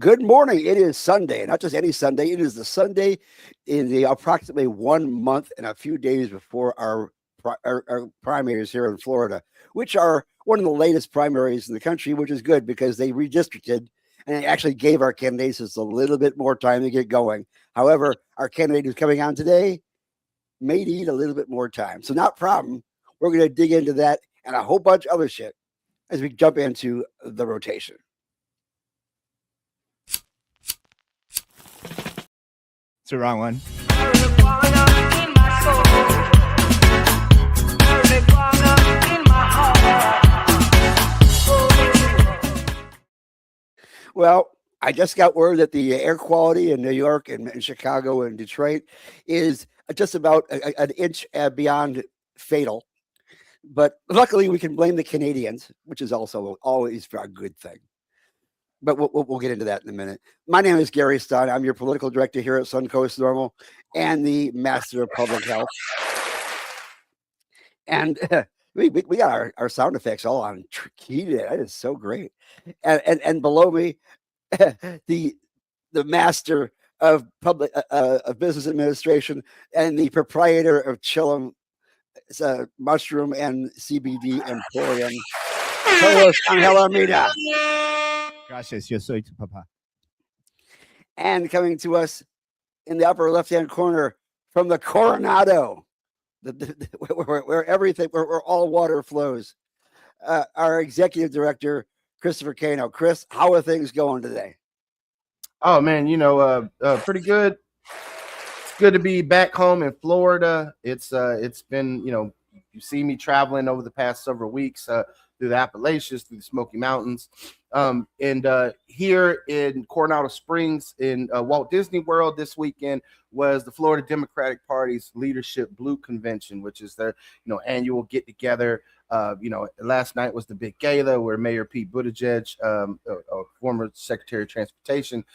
Good morning. It is Sunday, not just any Sunday. It is the Sunday in the approximately 1 month and a few days before our primaries here in Florida, which are one of the latest primaries in the country, which is good because they redistricted and it actually gave our candidates just a little bit more time to get going. However, our candidate who's coming on today may need a little bit more time. So not a problem. We're going to dig into that and a whole bunch of other shit as we jump into the rotation. It's the wrong one. Well, I just got word that the air quality in New York and Chicago and Detroit is just about an inch beyond fatal. But luckily, we can blame the Canadians, which is also always a good thing. But we'll get into that in a minute. My name is Gary Stein. I'm your political director here at Suncoast Normal and the master of public health. And we got our sound effects all on key today. That is so great. And below me, the master of public of business administration and the proprietor of Chillum mushroom and CBD emporium, Carlos Angel Armida. Gracias, yo soy tu papá. And coming to us in the upper left-hand corner from the Coronado, where all water flows, our executive director, Christopher Cano. Chris, how are things going today? Oh man, pretty good. It's good to be back home in Florida. It's been, you see me traveling over the past several weeks through the Appalachians, through the Smoky Mountains. And here in Coronado Springs in Walt Disney World this weekend was the Florida Democratic Party's Leadership Blue Convention, which is their annual get together. Last night was the big gala where Mayor Pete Buttigieg, a former Secretary of Transportation,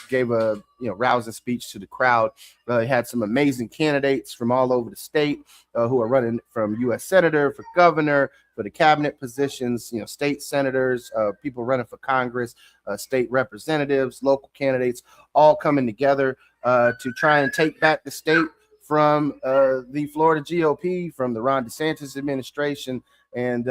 gave a rousing speech to the crowd. He had some amazing candidates from all over the state who are running from U.S. Senator, for governor, for the cabinet positions, state senators, people running for Congress, state representatives, local candidates, all coming together to try and take back the state from the Florida GOP, from the Ron DeSantis administration. And,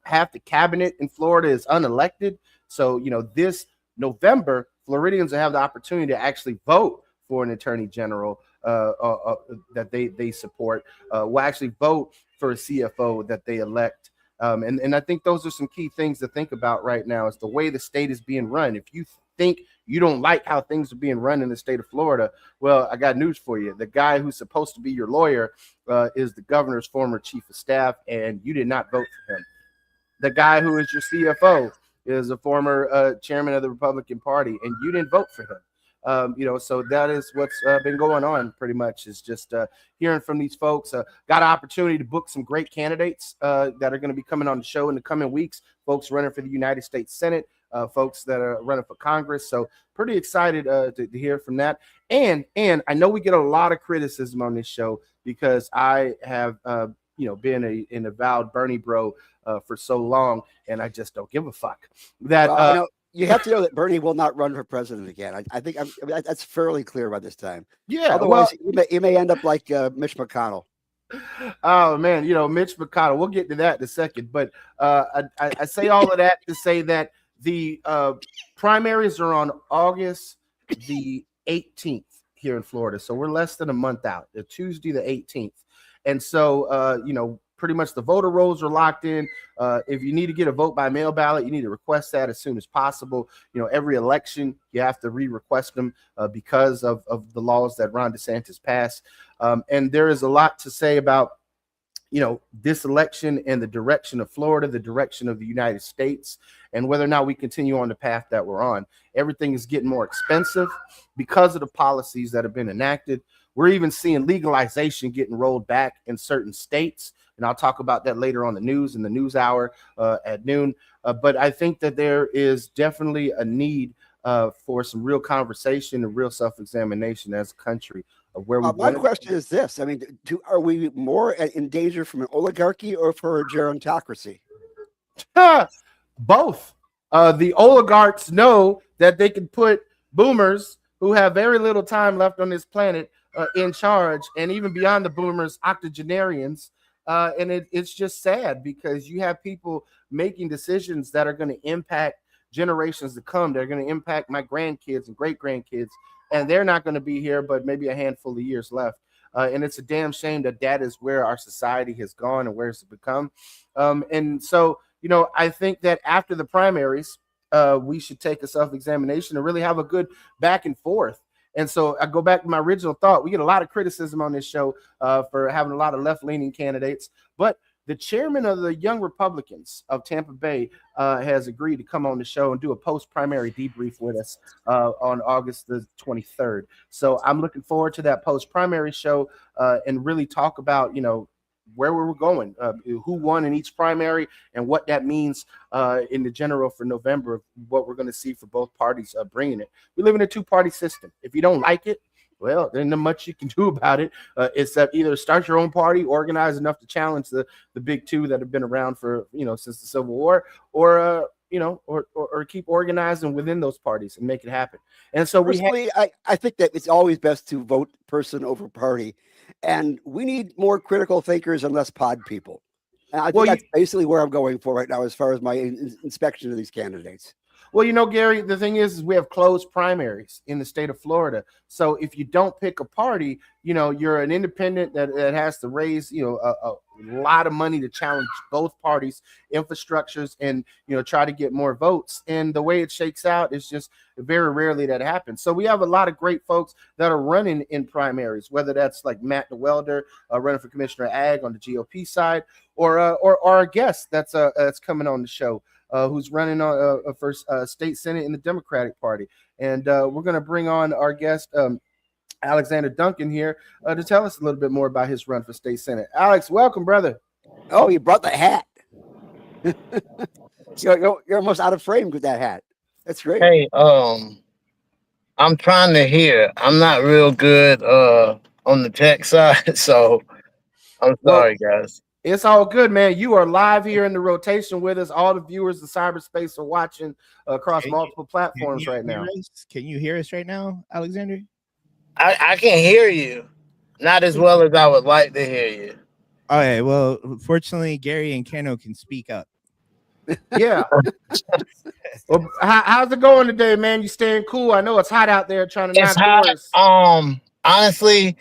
half the cabinet in Florida is unelected. So, this November, Floridians will have the opportunity to actually vote for an attorney general that they support. Will actually vote for a CFO that they elect. And I think those are some key things to think about right now is the way the state is being run. If you think you don't like how things are being run in the state of Florida, well, I got news for you. The guy who's supposed to be your lawyer is the governor's former chief of staff, and you did not vote for him. The guy who is your CFO is a former chairman of the Republican Party, and you didn't vote for him. So that is what's been going on pretty much is just hearing from these folks. Got an opportunity to book some great candidates that are going to be coming on the show in the coming weeks, folks running for the United States Senate, folks that are running for Congress. So pretty excited to hear from that. And I know we get a lot of criticism on this show because I have, been an avowed Bernie bro for so long, and I just don't give a fuck. That you have to know that Bernie will not run for president again. I think that's fairly clear by this time. Yeah. Otherwise, he may end up like Mitch McConnell. Oh man, Mitch McConnell. We'll get to that in a second. But I say all of that to say that the primaries are on August the 18th here in Florida. So we're less than a month out. Tuesday the 18th. And so, pretty much the voter rolls are locked in. If you need to get a vote by mail ballot, you need to request that as soon as possible. Every election, you have to re-request them because of the laws that Ron DeSantis passed. And there is a lot to say about, this election and the direction of Florida, the direction of the United States, and whether or not we continue on the path that we're on. Everything is getting more expensive because of the policies that have been enacted. We're even seeing legalization getting rolled back in certain states. And I'll talk about that later on the news in the news hour at noon. But I think that there is definitely a need for some real conversation and real self-examination as a country of where we my question is this. I mean, are we more in danger from an oligarchy or for a gerontocracy? Both. The oligarchs know that they can put boomers who have very little time left on this planet in charge, and even beyond the boomers, octogenarians. And it's just sad because you have people making decisions that are going to impact generations to come. They're going to impact my grandkids and great grandkids, and they're not going to be here, but maybe a handful of years left. And it's a damn shame that that is where our society has gone and where it's become. And so, I think that after the primaries, we should take a self-examination and really have a good back and forth. And so I go back to my original thought. We get a lot of criticism on this show for having a lot of left-leaning candidates, but the chairman of the Young Republicans of Tampa Bay has agreed to come on the show and do a post-primary debrief with us on August the 23rd. So I'm looking forward to that post-primary show and really talk about, where we were going, who won in each primary, and what that means in the general for November, what we're going to see for both parties bringing it. We live in a two-party system. If you don't like it, well, there's not much you can do about it, except either start your own party, organize enough to challenge the big two that have been around for, since the Civil War, or keep organizing within those parties and make it happen. And so I think that it's always best to vote person over party, and we need more critical thinkers and less pod people. And I think that's basically where I'm going for right now as far as my inspection of these candidates. Well, Gary, the thing is we have closed primaries in the state of Florida. So if you don't pick a party, you're an independent that has to raise, a lot of money to challenge both parties' infrastructures and, try to get more votes. And the way it shakes out is just very rarely that happens. So we have a lot of great folks that are running in primaries, whether that's like Matt the Welder running for Commissioner Ag on the GOP side, or our guest that's coming on the show. Who's running for state senate in the Democratic Party. And we're going to bring on our guest, Alexander Duncan, here to tell us a little bit more about his run for state senate. Alex, welcome, brother. Oh, you brought the hat. you're almost out of frame with that hat. That's great. Hey, I'm trying to hear. I'm not real good on the tech side, so I'm sorry, guys. It's all good, man. You are live here in the rotation with us. All the viewers of cyberspace are watching across multiple platforms right now. Can you hear us right now, Alexander? I can hear you. Not as well as I would like to hear you. All right. Well, fortunately, Gary and Keno can speak up. Yeah. Well, how's it going today, man? You staying cool? I know it's hot out there trying to knock doors. Honestly,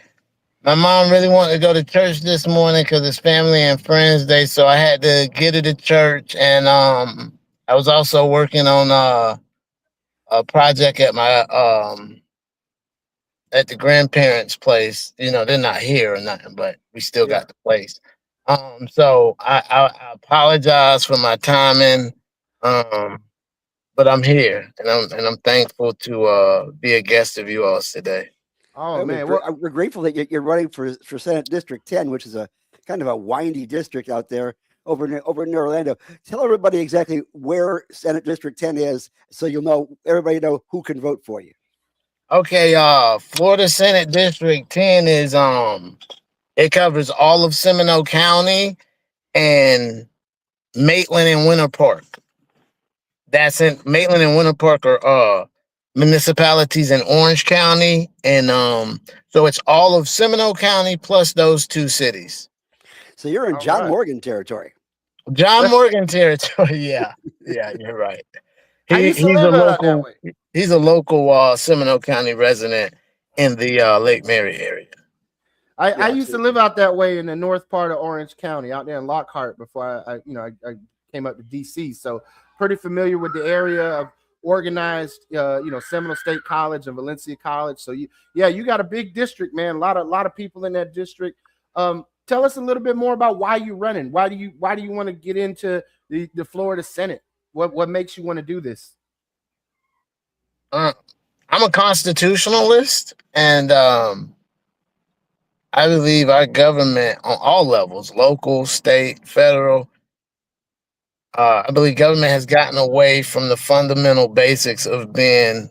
my mom really wanted to go to church this morning because it's family and friends day, so I had to get her to church. And I was also working on a project at my at the grandparents' place. They're not here or nothing, but we still got the place. So I apologize for my timing, but I'm here and I'm thankful to be a guest of you all today. Oh man, we're grateful that you're running for Senate District 10, which is a kind of a windy district out there over in Orlando. Tell everybody exactly where Senate District 10 is, so everybody know who can vote for you. Okay, Florida Senate District 10 is it covers all of Seminole County and Maitland and Winter Park. That's in Maitland and Winter Park are municipalities in Orange County, and so it's all of Seminole County plus those two cities. So you're in John Morgan territory. John Morgan territory, yeah, you're right. He's a local Seminole County resident in the Lake Mary area. I used to live out that way in the north part of Orange County, out there in Lockhart, before I came up to DC. So pretty familiar with the area of organized, Seminole State College and Valencia College. So you got a big district, man. A lot of people in that district. Tell us a little bit more about why you're running. Why do you want to get into the Florida Senate? What makes you want to do this? I'm a constitutionalist, and I believe our government on all levels, local, state, federal, I believe government has gotten away from the fundamental basics of being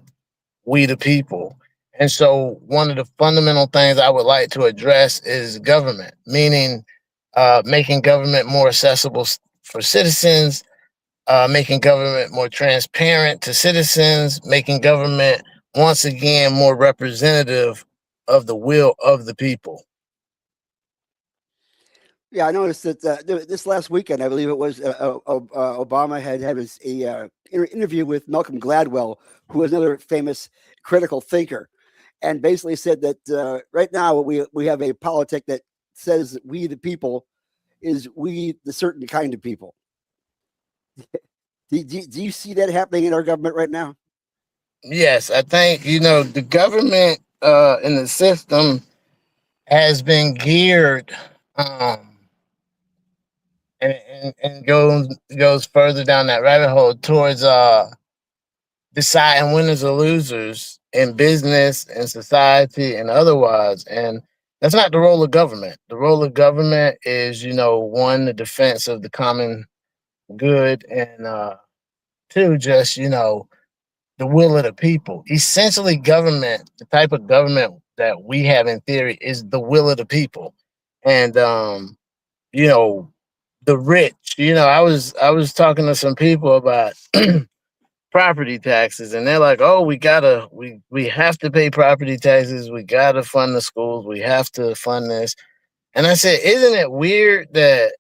we the people. And so one of the fundamental things I would like to address is government, meaning making government more accessible for citizens, making government more transparent to citizens, making government once again more representative of the will of the people. Yeah, I noticed that this last weekend, I believe it was, Obama had interview with Malcolm Gladwell, who is another famous critical thinker, and basically said that right now we have a politic that says we the people is we the certain kind of people. Do you see that happening in our government right now? Yes, I think the government in the system has been geared and goes further down that rabbit hole towards deciding winners or losers in business and society and otherwise. And that's not the role of government. The role of government is, one, the defense of the common good, and two, just, the will of the people. Essentially, government, the type of government that we have in theory, is the will of the people. And you know, the rich. I was talking to some people about property taxes, and they're like, "Oh, we have to pay property taxes. We gotta fund the schools. We have to fund this." And I said, "Isn't it weird that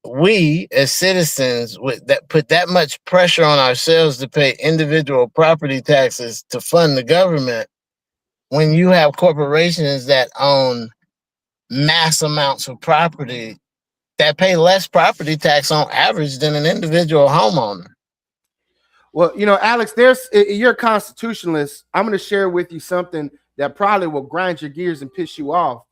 we as citizens that put that much pressure on ourselves to pay individual property taxes to fund the government when you have corporations that own mass amounts of property that pay less property tax on average than an individual homeowner?" Well, Alex, you're a constitutionalist. I'm going to share with you something that probably will grind your gears and piss you off.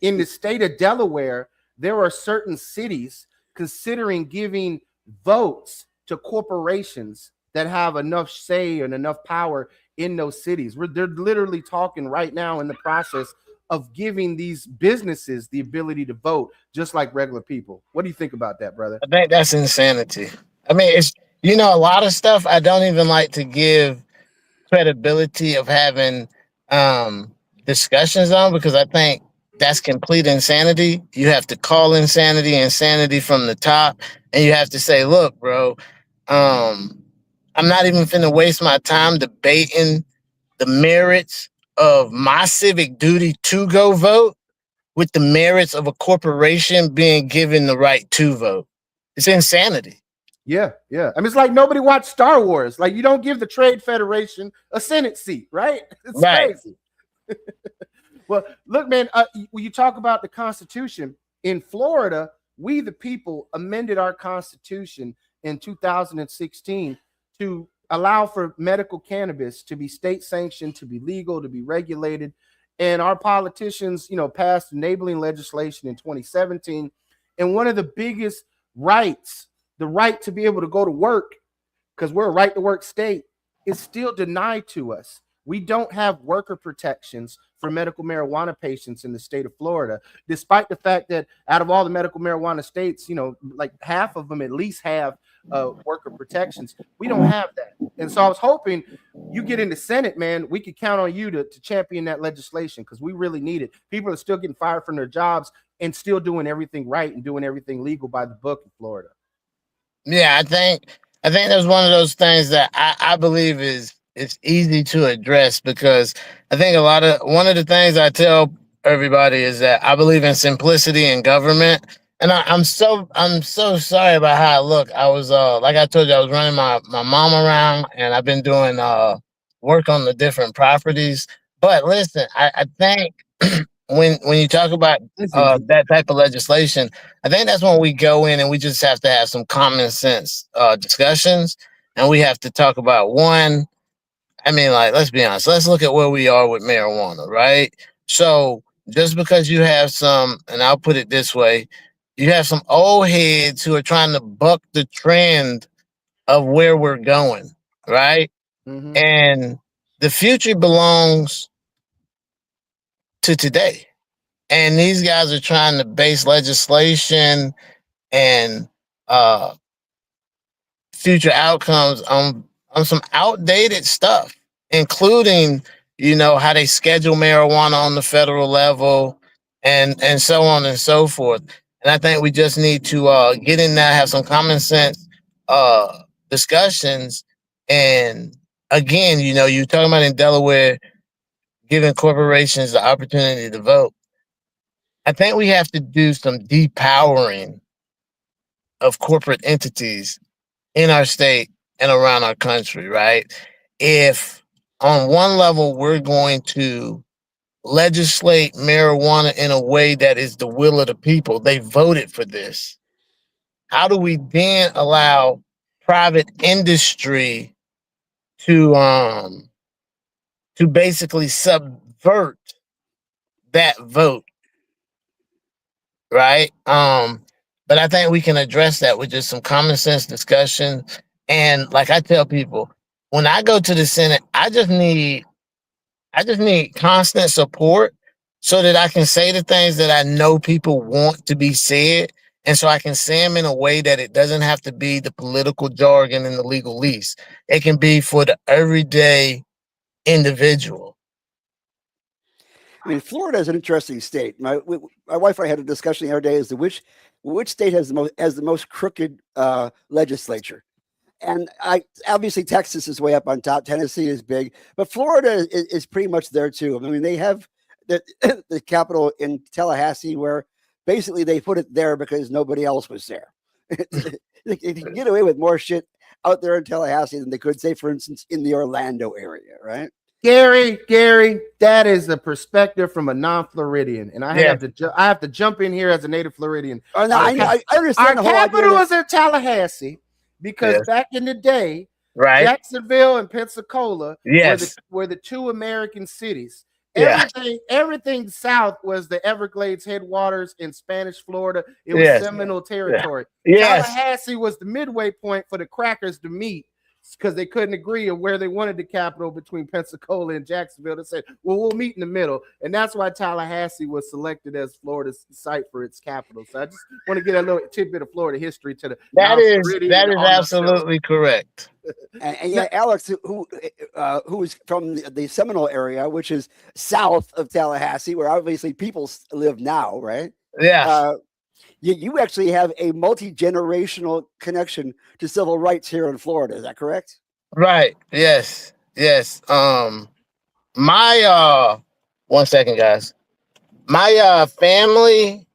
In the state of Delaware, there are certain cities considering giving votes to corporations that have enough say and enough power in those cities. They're literally talking right now in the process of giving these businesses the ability to vote just like regular people. What do you think about that, brother? I think that's insanity. I mean, it's a lot of stuff I don't even like to give credibility of having discussions on, because I think that's complete insanity. You have to call insanity from the top, and you have to say, "Look, bro, I'm not even finna waste my time debating the merits of my civic duty to go vote with the merits of a corporation being given the right to vote." It's insanity. Yeah. I mean, it's like nobody watched Star Wars. Like, you don't give the Trade Federation a Senate seat, right? It's Right. crazy. Well, look, man, when you talk about the Constitution in Florida, we the people amended our Constitution in 2016 to allow for medical cannabis to be state sanctioned, to be legal, to be regulated. And our politicians, passed enabling legislation in 2017. And one of the biggest rights, the right to be able to go to work, because we're a right to work state, is still denied to us. We don't have worker protections for medical marijuana patients in the state of Florida, despite the fact that out of all the medical marijuana states, like half of them at least have worker protections. We don't have that. And so I was hoping you get in the Senate, man. We could count on you to champion that legislation, because we really need it. People are still getting fired from their jobs and still doing everything right and doing everything legal by the book in Florida. Yeah, I think that's one of those things that I believe it's easy to address, because I think one of the things I tell everybody is that I believe in simplicity in government. And I'm so sorry about how I look. I was like I told you, I was running my mom around, and I've been doing work on the different properties. But listen, I think when you talk about that type of legislation, I think that's when we go in and we just have to have some common sense discussions, and we have to talk about one. I mean, like, let's be honest. Let's look at where we are with marijuana, right? So just because you have some, and I'll put it this way, you have some old heads who are trying to buck the trend of where we're going, right? Mm-hmm. And the future belongs to today. And these guys are trying to base legislation and future outcomes on some outdated stuff, including how they schedule marijuana on the federal level and so on and so forth. And I think we just need to get in there, have some common sense discussions. And again, you know, you're talking about in Delaware giving corporations the opportunity to vote. I think we have to do some depowering of corporate entities in our state and around our country, right? If on one level we're going to legislate marijuana in a way that is the will of the people, they voted for this. How do we then allow private industry to basically subvert that vote, right? But I think we can address that with just some common sense discussion. And like I tell people, when I go to the Senate, I just need constant support so that I can say the things that I know people want to be said. And so I can say them in a way that it doesn't have to be the political jargon and the legalese. It can be for the everyday individual. I mean, Florida is an interesting state. My wife and I had a discussion the other day as to which state has the most crooked legislature. And obviously Texas is way up on top. Tennessee is big, but Florida is pretty much there too. I mean, they have the capital in Tallahassee, where basically they put it there because nobody else was there. They can get away with more shit out there in Tallahassee than they could, say, for instance, in the Orlando area, right? Gary, that is a perspective from a non-Floridian, and I have to jump in here as a native Floridian. Oh, no, I understand. Our capital is in Tallahassee because back in the day, right, Jacksonville and Pensacola were the two American cities. Everything south was the Everglades headwaters in Spanish Florida. It was Seminole territory. Tallahassee was the midway point for the crackers to meet, because they couldn't agree on where they wanted the capital between Pensacola and Jacksonville. They said, well, we'll meet in the middle. And that's why Tallahassee was selected as Florida's site for its capital. So I just want to get a little tidbit of Florida history to the that is absolutely correct. And yeah, Alex, who is from the Seminole area, which is south of Tallahassee, where obviously people live now, right? Yeah. You actually have a multi-generational connection to civil rights here in Florida. Is that correct? Right. Yes. My one second, guys. My family,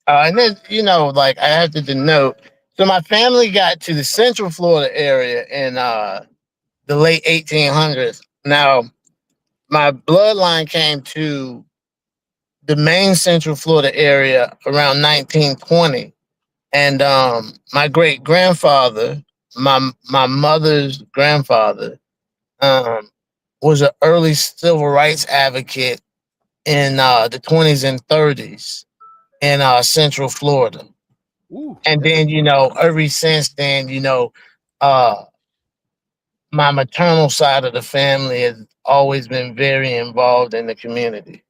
and then, you know, like I have to denote. So my family got to the Central Florida area in the late 1800s. Now, my bloodline came to the main Central Florida area around 1920. And my great grandfather, my mother's grandfather, was an early civil rights advocate in the 20s and 30s in Central Florida. Ooh, and then, you know, ever since then, you know, my maternal side of the family has always been very involved in the community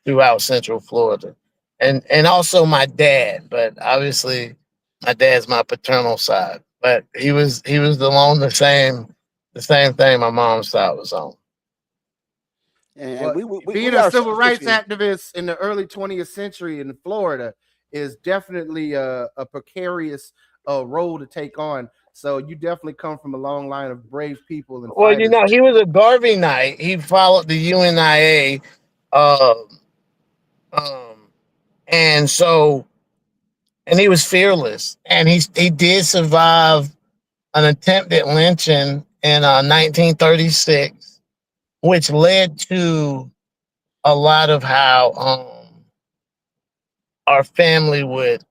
throughout Central Florida. And also my dad, but obviously my dad's my paternal side. But he was along the same thing my mom's side was on. And being a civil rights activist in the early 20th century in Florida is definitely a precarious role to take on. So you definitely come from a long line of brave people. And well, fighters. You know, he was a Garvey Knight. He followed the UNIA. And so, and he was fearless, and he did survive an attempted lynching in 1936, which led to a lot of how our family would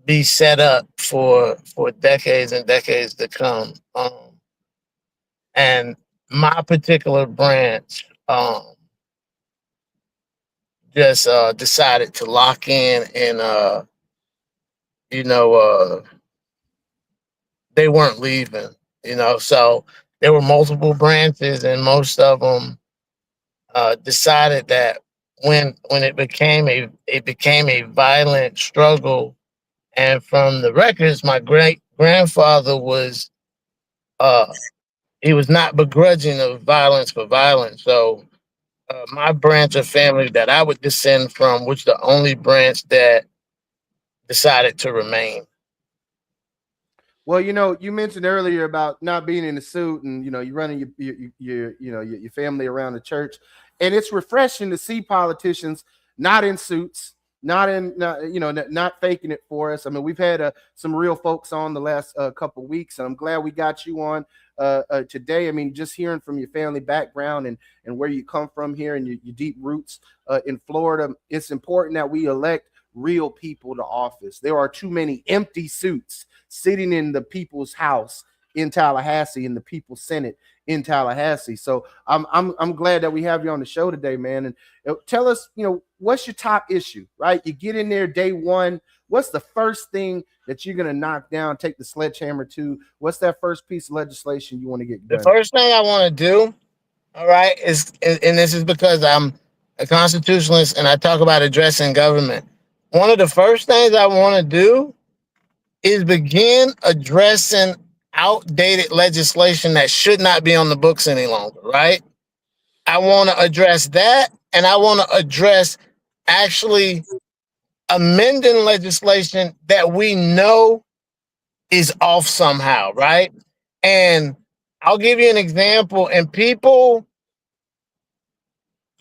be set up for decades and decades to come. And my particular branch just decided to lock in, and you know, they weren't leaving, you know. So there were multiple branches, and most of them decided that when it became a violent struggle. And from the records, my great grandfather was he was not begrudging of violence for violence. So my branch of family that I would descend from was the only branch that decided to remain. Well, you mentioned earlier about not being in a suit, and you running your family around the church, and it's refreshing to see politicians not in suits, not faking it for us. I mean, we've had some real folks on the last couple weeks, and I'm glad we got you on today. I mean, just hearing from your family background and where you come from here and your deep roots in Florida, it's important that we elect real people to office. There are too many empty suits sitting in the people's house in Tallahassee, in the people's Senate in Tallahassee. So I'm glad that we have you on the show today, man. And tell us, what's your top issue, right? You get in there day one. What's the first thing that you're gonna knock down, take the sledgehammer to? What's that first piece of legislation you want to get done? The first thing I want to do, all right, and this is because I'm a constitutionalist and I talk about addressing government. One of the first things I want to do is begin addressing outdated legislation that should not be on the books any longer, right? I want to address that, and I want to address actually amending legislation that we know is off somehow, right? And I'll give you an example. And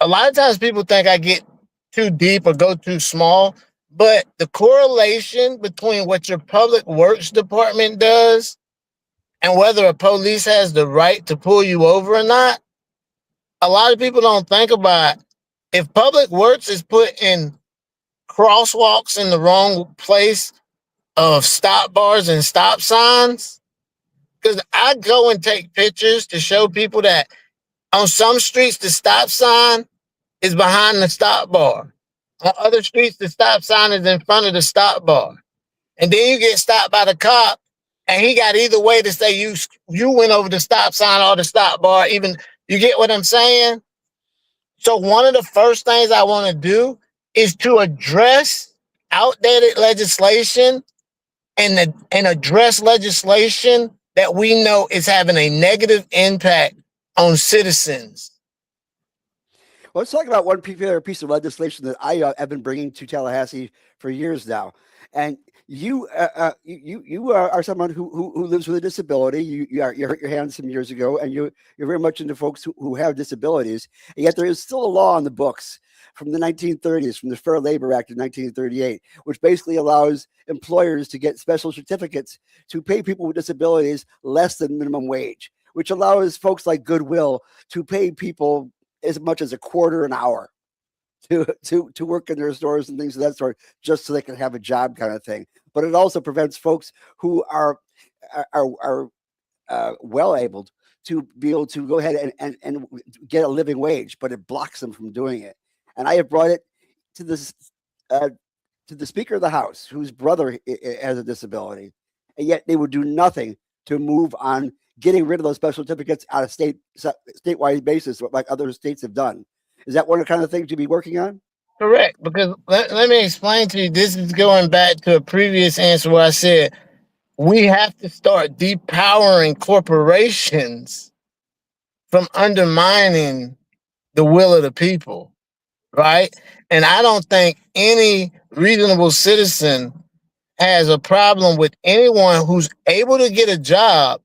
a lot of times people think I get too deep or go too small, but the correlation between what your public works department does and whether a police has the right to pull you over or not, a lot of people don't think about. If public works is putting crosswalks in the wrong place of stop bars and stop signs, because I go and take pictures to show people that on some streets the stop sign is behind the stop bar. On other streets, the stop sign is in front of the stop bar. And then you get stopped by the cop, and he got either way to say you went over the stop sign or the stop bar. Even, you get what I'm saying? So one of the first things I want to do is to address outdated legislation and address legislation that we know is having a negative impact on citizens. Well, let's talk about one particular piece of legislation that I have been bringing to Tallahassee for years now. And you are someone who lives with a disability. You hurt your hand some years ago, and you're very much into folks who have disabilities. And yet there is still a law on the books from the 1930s, from the Fair Labor Act of 1938, which basically allows employers to get special certificates to pay people with disabilities less than minimum wage, which allows folks like Goodwill to pay people as much as a quarter an hour to work in their stores and things of that sort, just so they can have a job, kind of thing. But it also prevents folks who are well able to be able to go ahead and get a living wage, but it blocks them from doing it. And I have brought it to this to the Speaker of the House, whose brother has a disability, and yet they would do nothing to move on getting rid of those special certificates on a statewide basis, like other states have done. Is that one of the kind of things you'd be working on? Correct. Because let me explain to you, this is going back to a previous answer where I said we have to start depowering corporations from undermining the will of the people, right? And I don't think any reasonable citizen has a problem with anyone who's able to get a job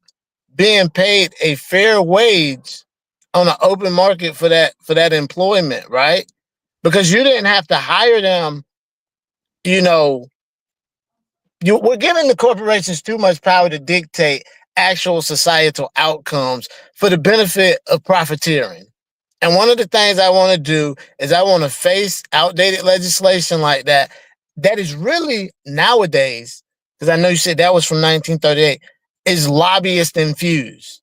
being paid a fair wage on an open market for that employment, right? Because you didn't have to hire them. We're giving the corporations too much power to dictate actual societal outcomes for the benefit of profiteering. And one of the things I want to do is I want to face outdated legislation like that is really nowadays, because I know you said that was from 1938, is lobbyist infused.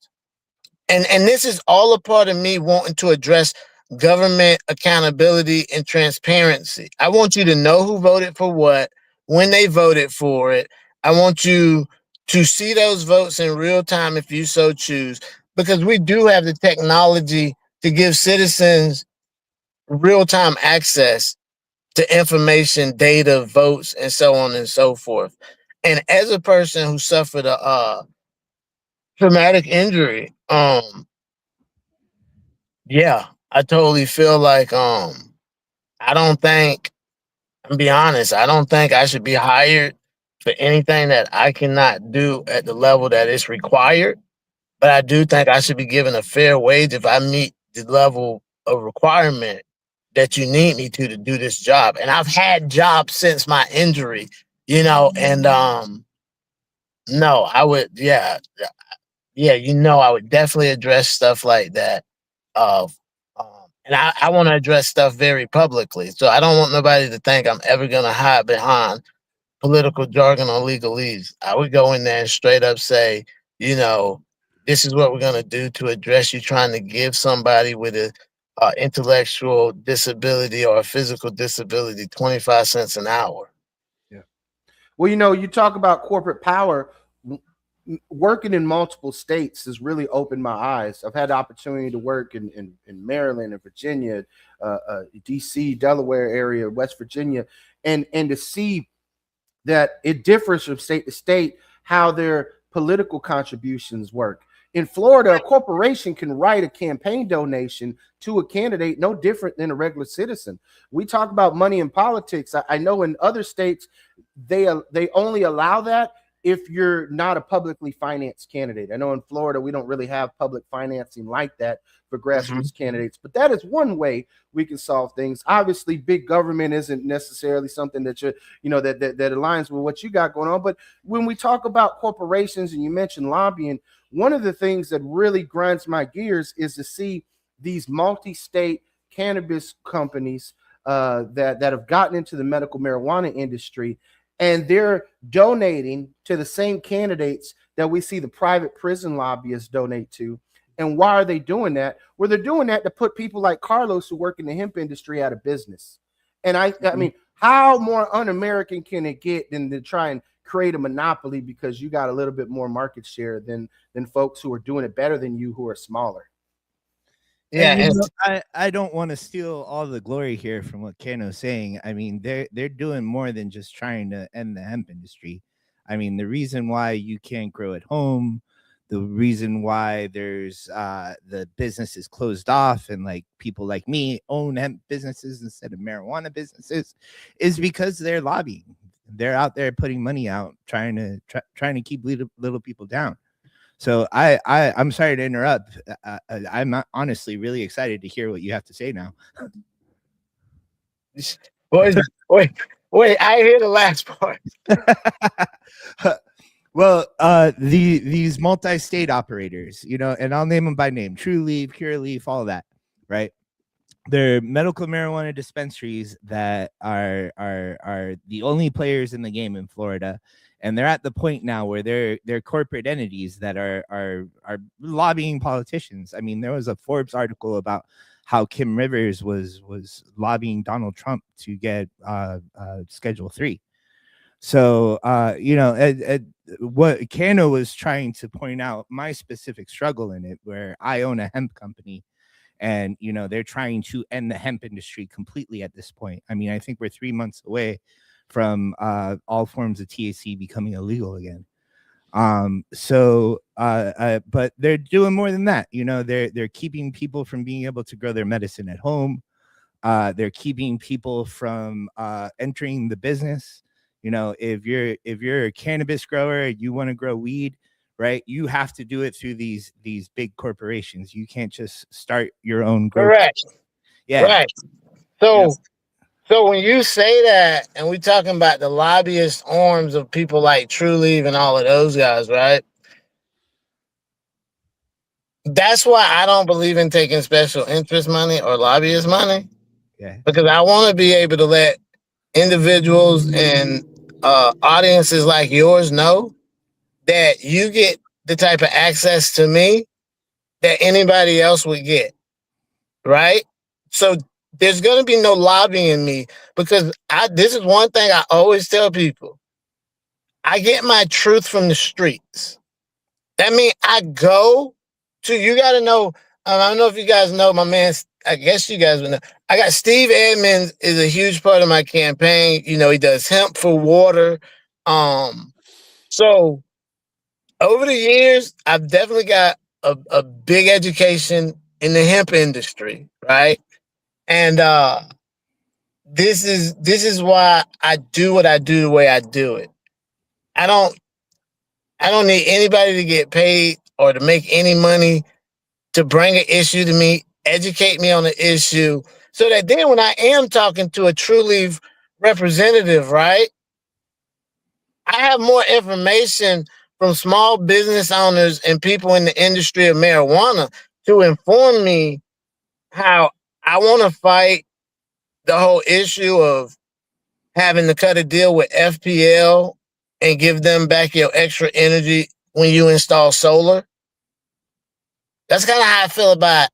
And this is all a part of me wanting to address government accountability and transparency. I want you to know who voted for what, when they voted for it. I want you to see those votes in real time if you so choose, because we do have the technology to give citizens real-time access to information, data, votes, and so on and so forth. And as a person who suffered a traumatic injury, yeah, I totally feel like I don't think, I'm be honest, I don't think I should be hired for anything that I cannot do at the level that is required. But I do think I should be given a fair wage if I meet the level of requirement that you need me to do this job. And I've had jobs since my injury, and no, I would, yeah, I would definitely address stuff like that. Uh, and I want to address stuff very publicly. So I don't want nobody to think I'm ever going to hide behind political jargon or legalese. I would go in there and straight up say, this is what we're going to do to address you trying to give somebody with a intellectual disability or a physical disability 25 cents an hour. Yeah. Well, you talk about corporate power. Working in multiple states has really opened my eyes. I've had the opportunity to work in Maryland and Virginia, DC, Delaware area, West Virginia, and to see that it differs from state to state how their political contributions work. In Florida, a corporation can write a campaign donation to a candidate no different than a regular citizen. We talk about money in politics. I know in other states, they only allow that if you're not a publicly financed candidate. I know in Florida, we don't really have public financing like that for grassroots candidates, but that is one way we can solve things. Obviously, big government isn't necessarily something that that aligns with what you got going on. But when we talk about corporations and you mentioned lobbying, one of the things that really grinds my gears is to see these multi-state cannabis companies that have gotten into the medical marijuana industry, and they're donating to the same candidates that we see the private prison lobbyists donate to. And why are they doing that? Well, they're doing that to put people like Carlos, who work in the hemp industry, out of business. And I mean, how more un-American can it get than to try and create a monopoly because you got a little bit more market share than folks who are doing it better than you, who are smaller? Yeah, and I don't want to steal all the glory here from what Kano's saying. I mean, they're doing more than just trying to end the hemp industry. I mean, the reason why you can't grow at home, the reason why there's the business is closed off and like people like me own hemp businesses instead of marijuana businesses is because they're lobbying. They're out there putting money out, trying to keep little people down. So I'm sorry to interrupt. I'm honestly really excited to hear what you have to say now. Wait, I hear the last part. Well, these multi-state operators, and I'll name them by name: True Leaf, Pure Leaf, all of that, right? They're medical marijuana dispensaries that are the only players in the game in Florida. And they're at the point now where they're corporate entities that are lobbying politicians. I mean, there was a Forbes article about how Kim Rivers was lobbying Donald Trump to get Schedule 3. So, what Kano was trying to point out, my specific struggle in it, where I own a hemp company, and they're trying to end the hemp industry completely at this point. I mean, I think we're 3 months away from all forms of THC becoming illegal again. But they're doing more than that. They're keeping people from being able to grow their medicine at home. They're keeping people from entering the business. If you're a cannabis grower and you want to grow weed, right, you have to do it through these big corporations. You can't just start your own grow. Correct. Yeah. Right. So when you say that, and we're talking about the lobbyist arms of people like True Leave and all of those guys, right? That's why I don't believe in taking special interest money or lobbyist money. Yeah. Because I want to be able to let individuals and audiences like yours know that you get the type of access to me that anybody else would get, right? So there's going to be no lobbying me, because this is one thing I always tell people. I get my truth from the streets. That means I go to, you got to know, I don't know if you guys know my man, I guess you guys would know. I got Steve Edmonds is a huge part of my campaign. He does hemp for water. So over the years, I've definitely got a big education in the hemp industry, right? And this is why I do what I do the way I do it. I don't I don't need anybody to get paid or to make any money to bring an issue to me, educate me on the issue, so that then when I am talking to a truly representative, right, I have more information from small business owners and people in the industry of marijuana to inform me how I want to fight the whole issue of having to cut a deal with FPL and give them back your extra energy when you install solar. That's kind of how I feel about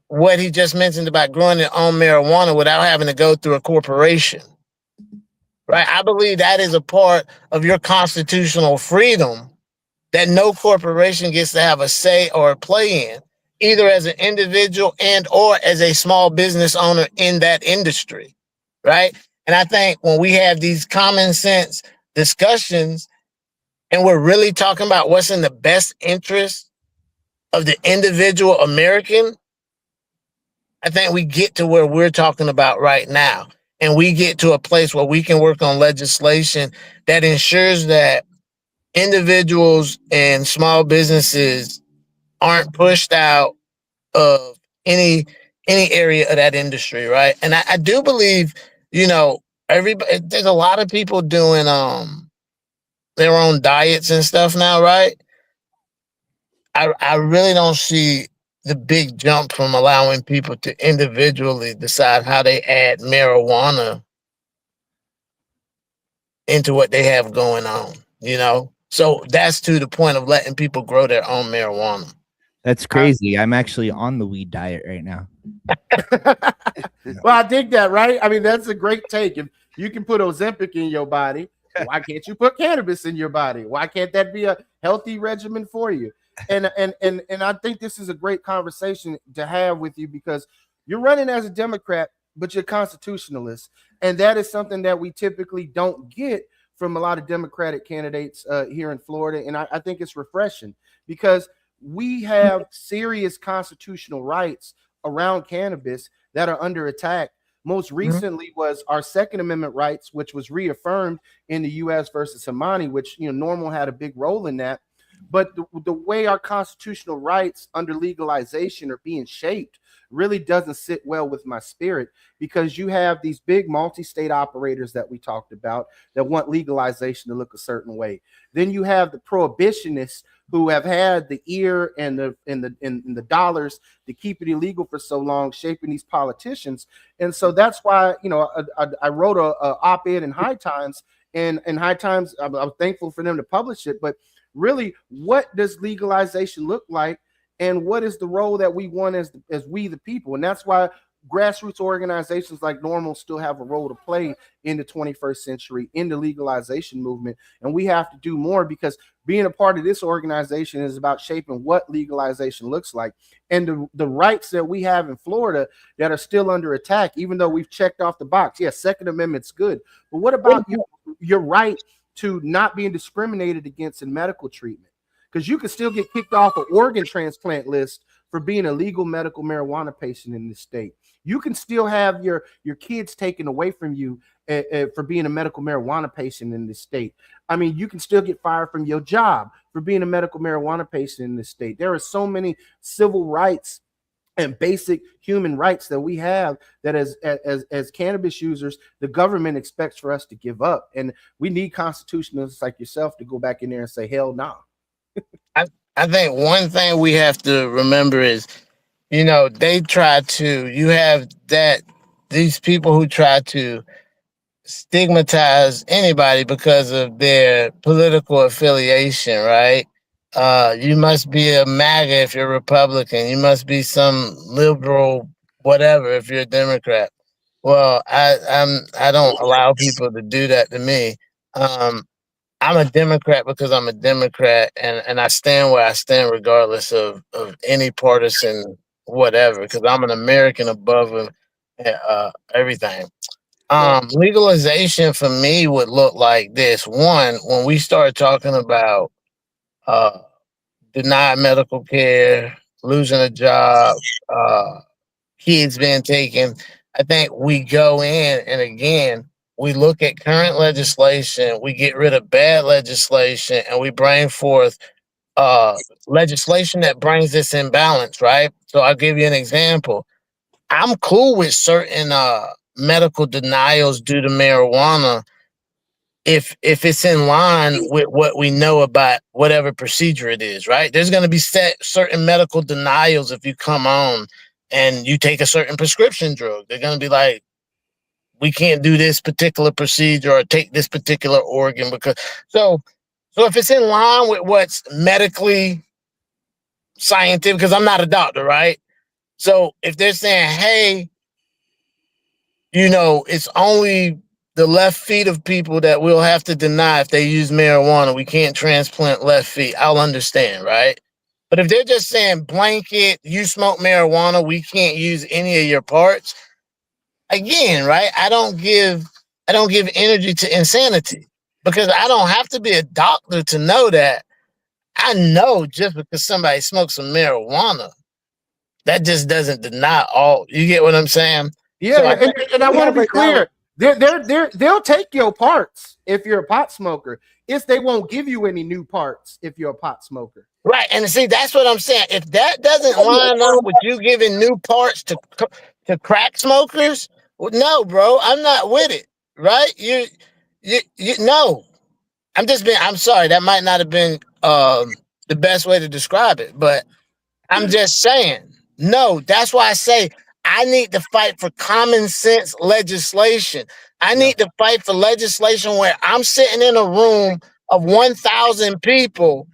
what he just mentioned about growing their own marijuana without having to go through a corporation. Right? I believe that is a part of your constitutional freedom that no corporation gets to have a say or a play in, either as an individual and or as a small business owner in that industry. Right? And I think when we have these common sense discussions and we're really talking about what's in the best interest of the individual American, I think we get to where we're talking about right now. And we get to a place where we can work on legislation that ensures that individuals and small businesses aren't pushed out of any area of that industry, right? And I do believe, you know, everybody, there's a lot of people doing their own diets and stuff now, right? I really don't see the big jump from allowing people to individually decide how they add marijuana into what they have going on, you know? So that's to the point of letting people grow their own marijuana. That's crazy. I'm actually on the weed diet right now. Well, I dig that, right? I mean, that's a great take. If you can put Ozempic in your body, why can't you put cannabis in your body? Why can't that be a healthy regimen for you? And I think this is a great conversation to have with you because you're running as a Democrat, but you're constitutionalist. And that is something that we typically don't get from a lot of Democratic candidates here in Florida. And I think it's refreshing because we have serious constitutional rights around cannabis that are under attack. Most recently was our Second Amendment rights, which was reaffirmed in the U.S. versus Hamani, which, you know, Normal had a big role in that. But the way our constitutional rights under legalization are being shaped really doesn't sit well with my spirit, because you have these big multi-state operators that we talked about that want legalization to look a certain way. Then you have the prohibitionists who have had the ear and the dollars to keep it illegal for so long, shaping these politicians. And so that's why, you know, I wrote a op-ed in High Times, and High Times, I'm thankful for them to publish it, but really, what does legalization look like, and what is the role that we want as we the people? And that's why grassroots organizations like Normal still have a role to play in the 21st century in the legalization movement. And we have to do more, because being a part of this organization is about shaping what legalization looks like. And the rights that we have in Florida that are still under attack, even though we've checked off the box. Yes, Second Amendment's good, but what about your right to not being discriminated against in medical treatment? Because you can still get kicked off an organ transplant list for being a legal medical marijuana patient in this state. You can still have your kids taken away from you for being a medical marijuana patient in this state. I mean, you can still get fired from your job for being a medical marijuana patient in this state. There are so many civil rights and basic human rights that we have that as cannabis users, the government expects for us to give up. And we need constitutionalists like yourself to go back in there and say, hell no. I think one thing we have to remember is, you know, you have these people who try to stigmatize anybody because of their political affiliation, right? You must be a MAGA if you're Republican. You must be some liberal, whatever, if you're a Democrat. Well, I don't allow people to do that to me. I'm a Democrat because I'm a Democrat, and I stand where I stand regardless of any partisan whatever, because I'm an American above everything. Legalization for me would look like this. One, when we start talking about denied medical care, losing a job, kids being taken, I think we go in, and again, we look at current legislation, we get rid of bad legislation, and we bring forth legislation that brings this in balance, right? So I'll give you an example. I'm cool with certain medical denials due to marijuana if it's in line with what we know about whatever procedure it is, right? There's going to be certain medical denials if you come on and you take a certain prescription drug. They're going to be like, we can't do this particular procedure or take this particular organ because so if it's in line with what's medically scientific, because I'm not a doctor, right? So if they're saying, hey, it's only the left feet of people that we'll have to deny if they use marijuana. We can't transplant left feet. I'll understand, right? But if they're just saying blanket, you smoke marijuana, we can't use any of your parts. Again, right? I don't give energy to insanity because I don't have to be a doctor to know that. I know just because somebody smokes some marijuana, that just doesn't deny all. You get what I'm saying? Yeah, so and I want to be clear. They'll take your parts if you're a pot smoker. They won't give you any new parts if you're a pot smoker. Right, and see, that's what I'm saying. If that doesn't line up with you giving new parts to crack smokers, well, no, bro, I'm not with it. Right? You no. I'm sorry, that might not have been the best way to describe it, but I'm just saying, no, that's why I say I need to fight for common sense legislation. I need to fight for legislation where I'm sitting in a room of 1,000 people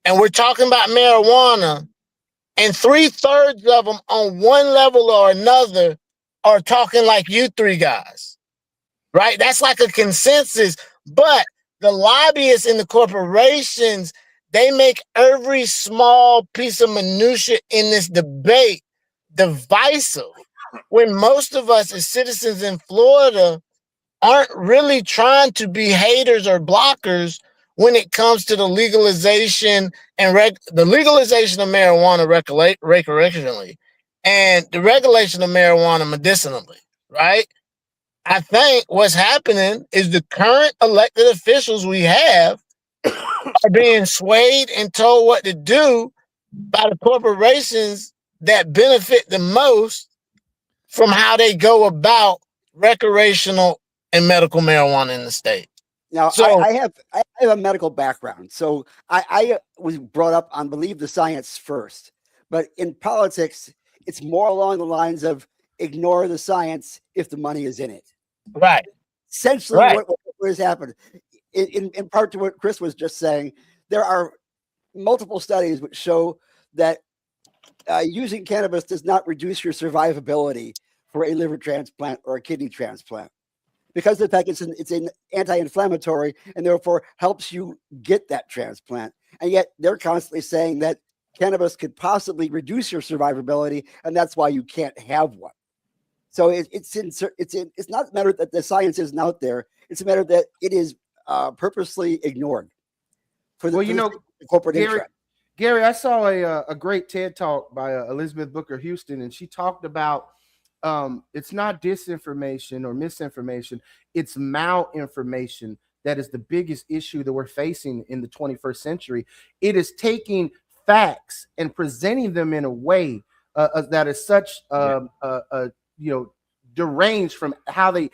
and we're talking about marijuana and 3/3 of them on one level or another are talking like you three guys, right? That's like a consensus, but the lobbyists and the corporations, they make every small piece of minutia in this debate divisive when most of us as citizens in Florida aren't really trying to be haters or blockers when it comes to the legalization and the legalization of marijuana recreationally and the regulation of marijuana medicinally, right? I think what's happening is the current elected officials we have are being swayed and told what to do by the corporations that benefit the most from how they go about recreational and medical marijuana in the state. Now, so, I have a medical background, so I was brought up on believe the science first. But in politics, it's more along the lines of ignore the science if the money is in it. Right. Essentially, what has happened, in part to what Chris was just saying, there are multiple studies which show that using cannabis does not reduce your survivability for a liver transplant or a kidney transplant, because of the fact it's an anti-inflammatory and therefore helps you get that transplant. And yet they're constantly saying that cannabis could possibly reduce your survivability, and that's why you can't have one. So it's not a matter that the science isn't out there. It's a matter that it is purposely ignored for the corporate interest. Gary, I saw a great TED talk by Elizabeth Booker Houston, and she talked about it's not disinformation or misinformation, it's malinformation that is the biggest issue that we're facing in the 21st century. It is taking facts and presenting them in a way that is such deranged from how they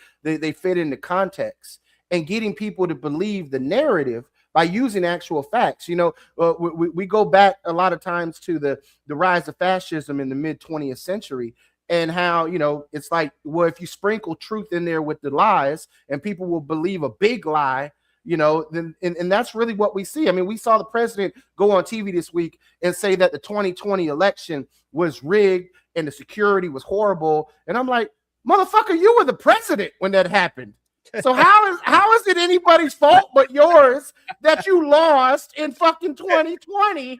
fit into context, and getting people to believe the narrative by using actual facts. We go back a lot of times to the rise of fascism in the mid 20th century, and how, it's like, well, if you sprinkle truth in there with the lies and people will believe a big lie, then and that's really what we see. I mean, we saw the president go on TV this week and say that the 2020 election was rigged and the security was horrible. And I'm like, motherfucker, you were the president when that happened. So how is it anybody's fault but yours that you lost in fucking 2020?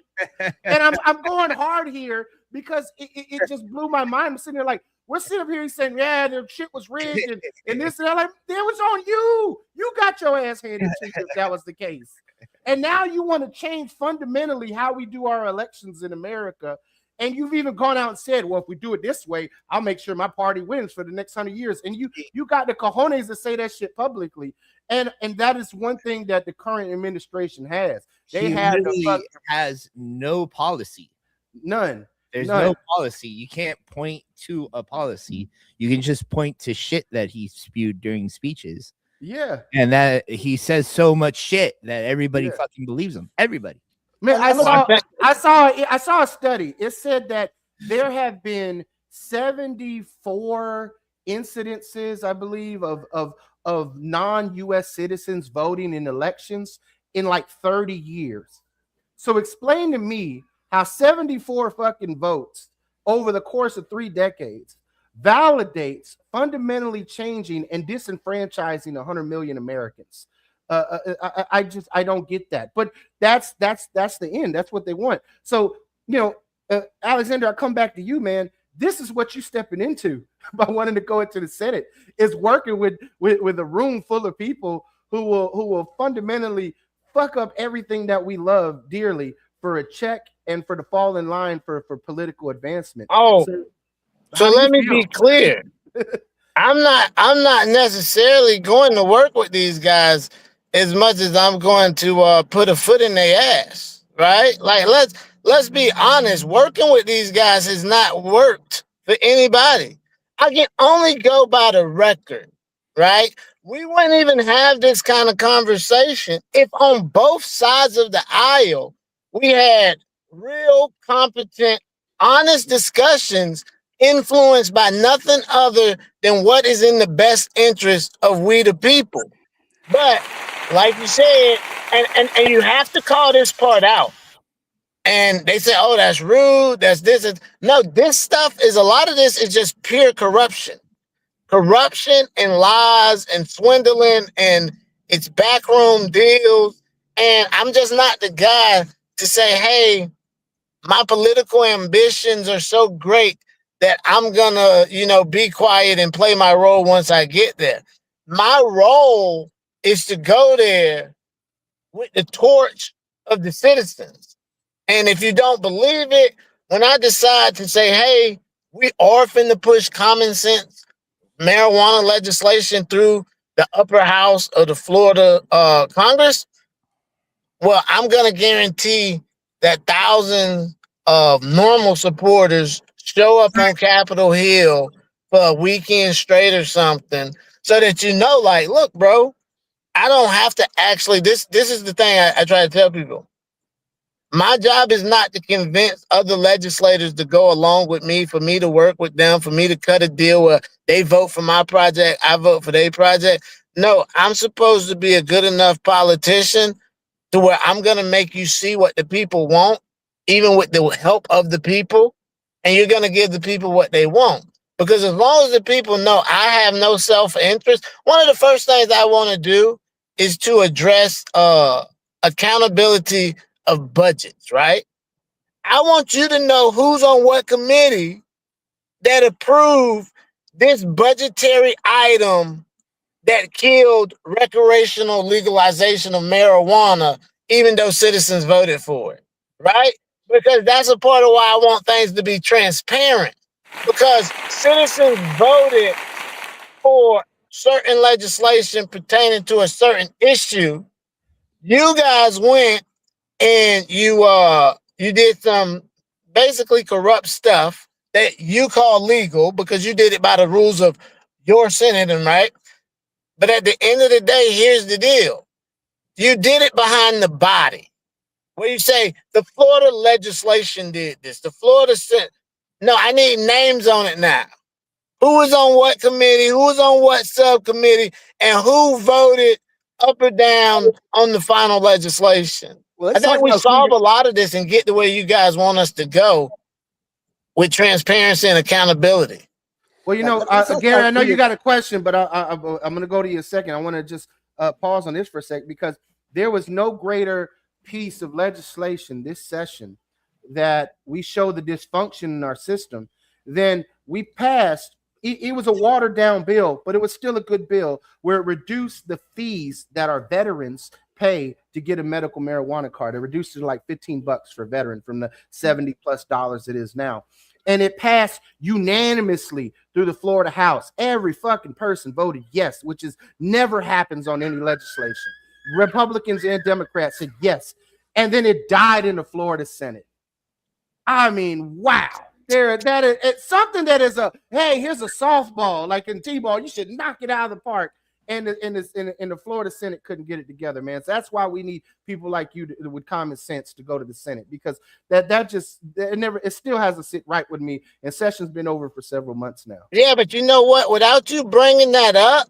And I'm going hard here because it just blew my mind. I'm sitting there like, we're sitting up here, he's saying, yeah, the shit was rigged and this and that. Like, that was on you. You got your ass handed to you if that was the case. And now you want to change fundamentally how we do our elections in America. And you've even gone out and said, well, if we do it this way, I'll make sure my party wins for the next 100 years. And you got the cojones to say that shit publicly. And that is one thing that the current administration has. They has no policy. None. There's no policy. You can't point to a policy. You can just point to shit that he spewed during speeches. Yeah. And that he says so much shit that everybody fucking believes him. Everybody. Man, I saw a study. It said that there have been 74 incidences, I believe, of non-US citizens voting in elections in like 30 years. So explain to me how 74 fucking votes over the course of 3 decades validates fundamentally changing and disenfranchising 100 million Americans. I don't get that, but that's the end. That's what they want. So, Alexander, I come back to you, man. This is what you're stepping into by wanting to go into the Senate, is working with a room full of people who will fundamentally fuck up everything that we love dearly for a check and for the fall in line for political advancement. So let me be clear. I'm not necessarily going to work with these guys as much as I'm going to put a foot in their ass, right? Like let's be honest. Working with these guys has not worked for anybody. I can only go by the record, right? We wouldn't even have this kind of conversation if on both sides of the aisle we had real, competent, honest discussions influenced by nothing other than what is in the best interest of we the people. But like you said, and you have to call this part out. And they say, oh, that's rude, that's this. No, this stuff is, a lot of this is just pure corruption. Corruption and lies and swindling, and it's backroom deals. And I'm just not the guy to say, hey, my political ambitions are so great that I'm gonna, be quiet and play my role once I get there. My role is to go there with the torch of the citizens. And if you don't believe it, when I decide to say, hey, we are finna push common sense marijuana legislation through the upper house of the Florida Congress, well, I'm gonna guarantee that thousands of normal supporters show up on Capitol Hill for a weekend straight or something, so that like, look, bro, I don't have to actually. This is the thing I try to tell people. My job is not to convince other legislators to go along with me, for me to work with them, for me to cut a deal where they vote for my project, I vote for their project. No, I'm supposed to be a good enough politician to where I'm going to make you see what the people want, even with the help of the people, and you're going to give the people what they want. Because as long as the people know I have no self-interest, one of the first things I want to do is to address accountability of budgets, right? I want you to know who's on what committee that approved this budgetary item that killed recreational legalization of marijuana, even though citizens voted for it, right? Because that's a part of why I want things to be transparent, because citizens voted for certain legislation pertaining to a certain issue. You guys went and you did some basically corrupt stuff that you call legal because you did it by the rules of your senator, right? But at the end of the day, here's the deal. You did it behind the body. Where you say, the Florida legislation did this. The Florida Senate. No, I need names on it now. Who was on what committee? Who was on what subcommittee? And who voted up or down on the final legislation? Well, I think we solve a lot of this and get to where you guys want us to go with transparency and accountability. Well, Gary, I know you got a question, but I'm going to go to you in a second. I want to just pause on this for a sec, because there was no greater piece of legislation this session that we show the dysfunction in our system than we passed. It was a watered down bill, but it was still a good bill where it reduced the fees that our veterans pay to get a medical marijuana card. They reduced it to like $15 for a veteran from the $70+ it is now. And it passed unanimously through the Florida House. Every fucking person voted yes, which is never happens on any legislation. Republicans and Democrats said yes. And then it died in the Florida Senate. I mean, wow. That is, it's something that is hey, here's a softball, like in T-ball, you should knock it out of the park. And the Florida Senate couldn't get it together, man. So that's why we need people like you with common sense to go to the Senate, because it still hasn't sit right with me. And session's been over for several months now. Yeah, but you know what? Without you bringing that up,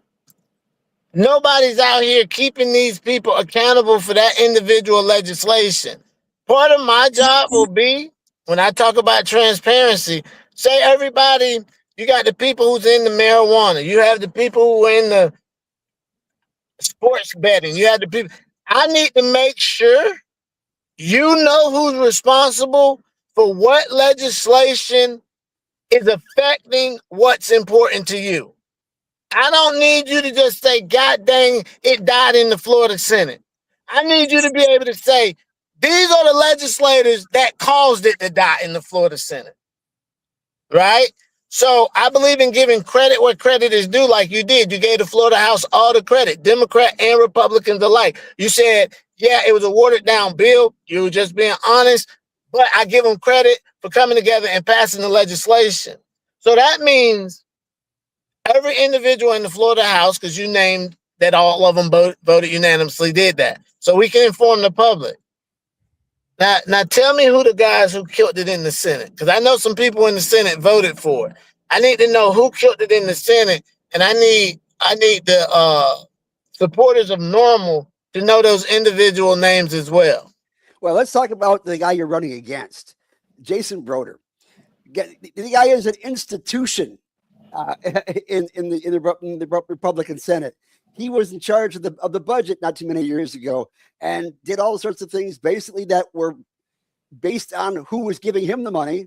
nobody's out here keeping these people accountable for that individual legislation. Part of my job will be, when I talk about transparency, say everybody, you got the people who's in the marijuana, you have the people who are in the sports betting, you have the people. I need to make sure you know who's responsible for what legislation is affecting what's important to you. I don't need you to just say, God dang, it died in the Florida Senate. I need you to be able to say, these are the legislators that caused it to die in the Florida Senate, right? So I believe in giving credit where credit is due, like you did. You gave the Florida House all the credit, Democrat and Republicans alike. You said, yeah, it was a watered down bill. You were just being honest, but I give them credit for coming together and passing the legislation. So that means every individual in the Florida House, because you named that all of them voted unanimously, did that. So we can inform the public. Now tell me who the guys who killed it in the Senate, because I know some people in the Senate voted for it. I need to know who killed it in the Senate, and I need the supporters of NORML to know those individual names as well. Well, let's talk about the guy you're running against, Jason Broder. The guy is an institution in the Republican Senate. He was in charge of the budget not too many years ago and did all sorts of things basically that were based on who was giving him the money.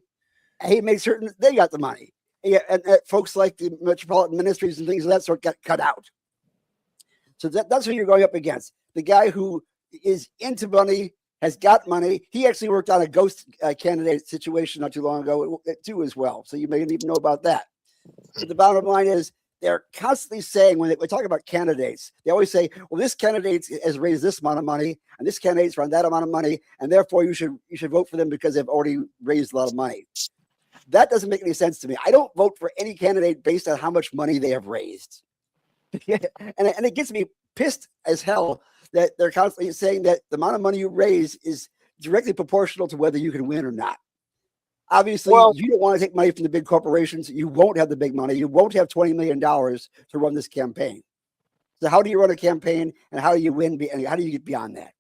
And he made certain they got the money. And folks like the metropolitan ministries and things of that sort got cut out. So that's who you're going up against. The guy who is into money, has got money. He actually worked on a ghost candidate situation not too long ago too as well. So you may even know about that. But the bottom line is, they're constantly saying, when they talk about candidates, they always say, well, this candidate has raised this amount of money and this candidate's run that amount of money, and therefore you should vote for them because they've already raised a lot of money. That doesn't make any sense to me. I don't vote for any candidate based on how much money they have raised. and it gets me pissed as hell that they're constantly saying that the amount of money you raise is directly proportional to whether you can win or not. Obviously, you don't want to take money from the big corporations. You won't have the big money. You won't have $20 million to run this campaign. So how do you run a campaign, and how do you win? And how do you get beyond that?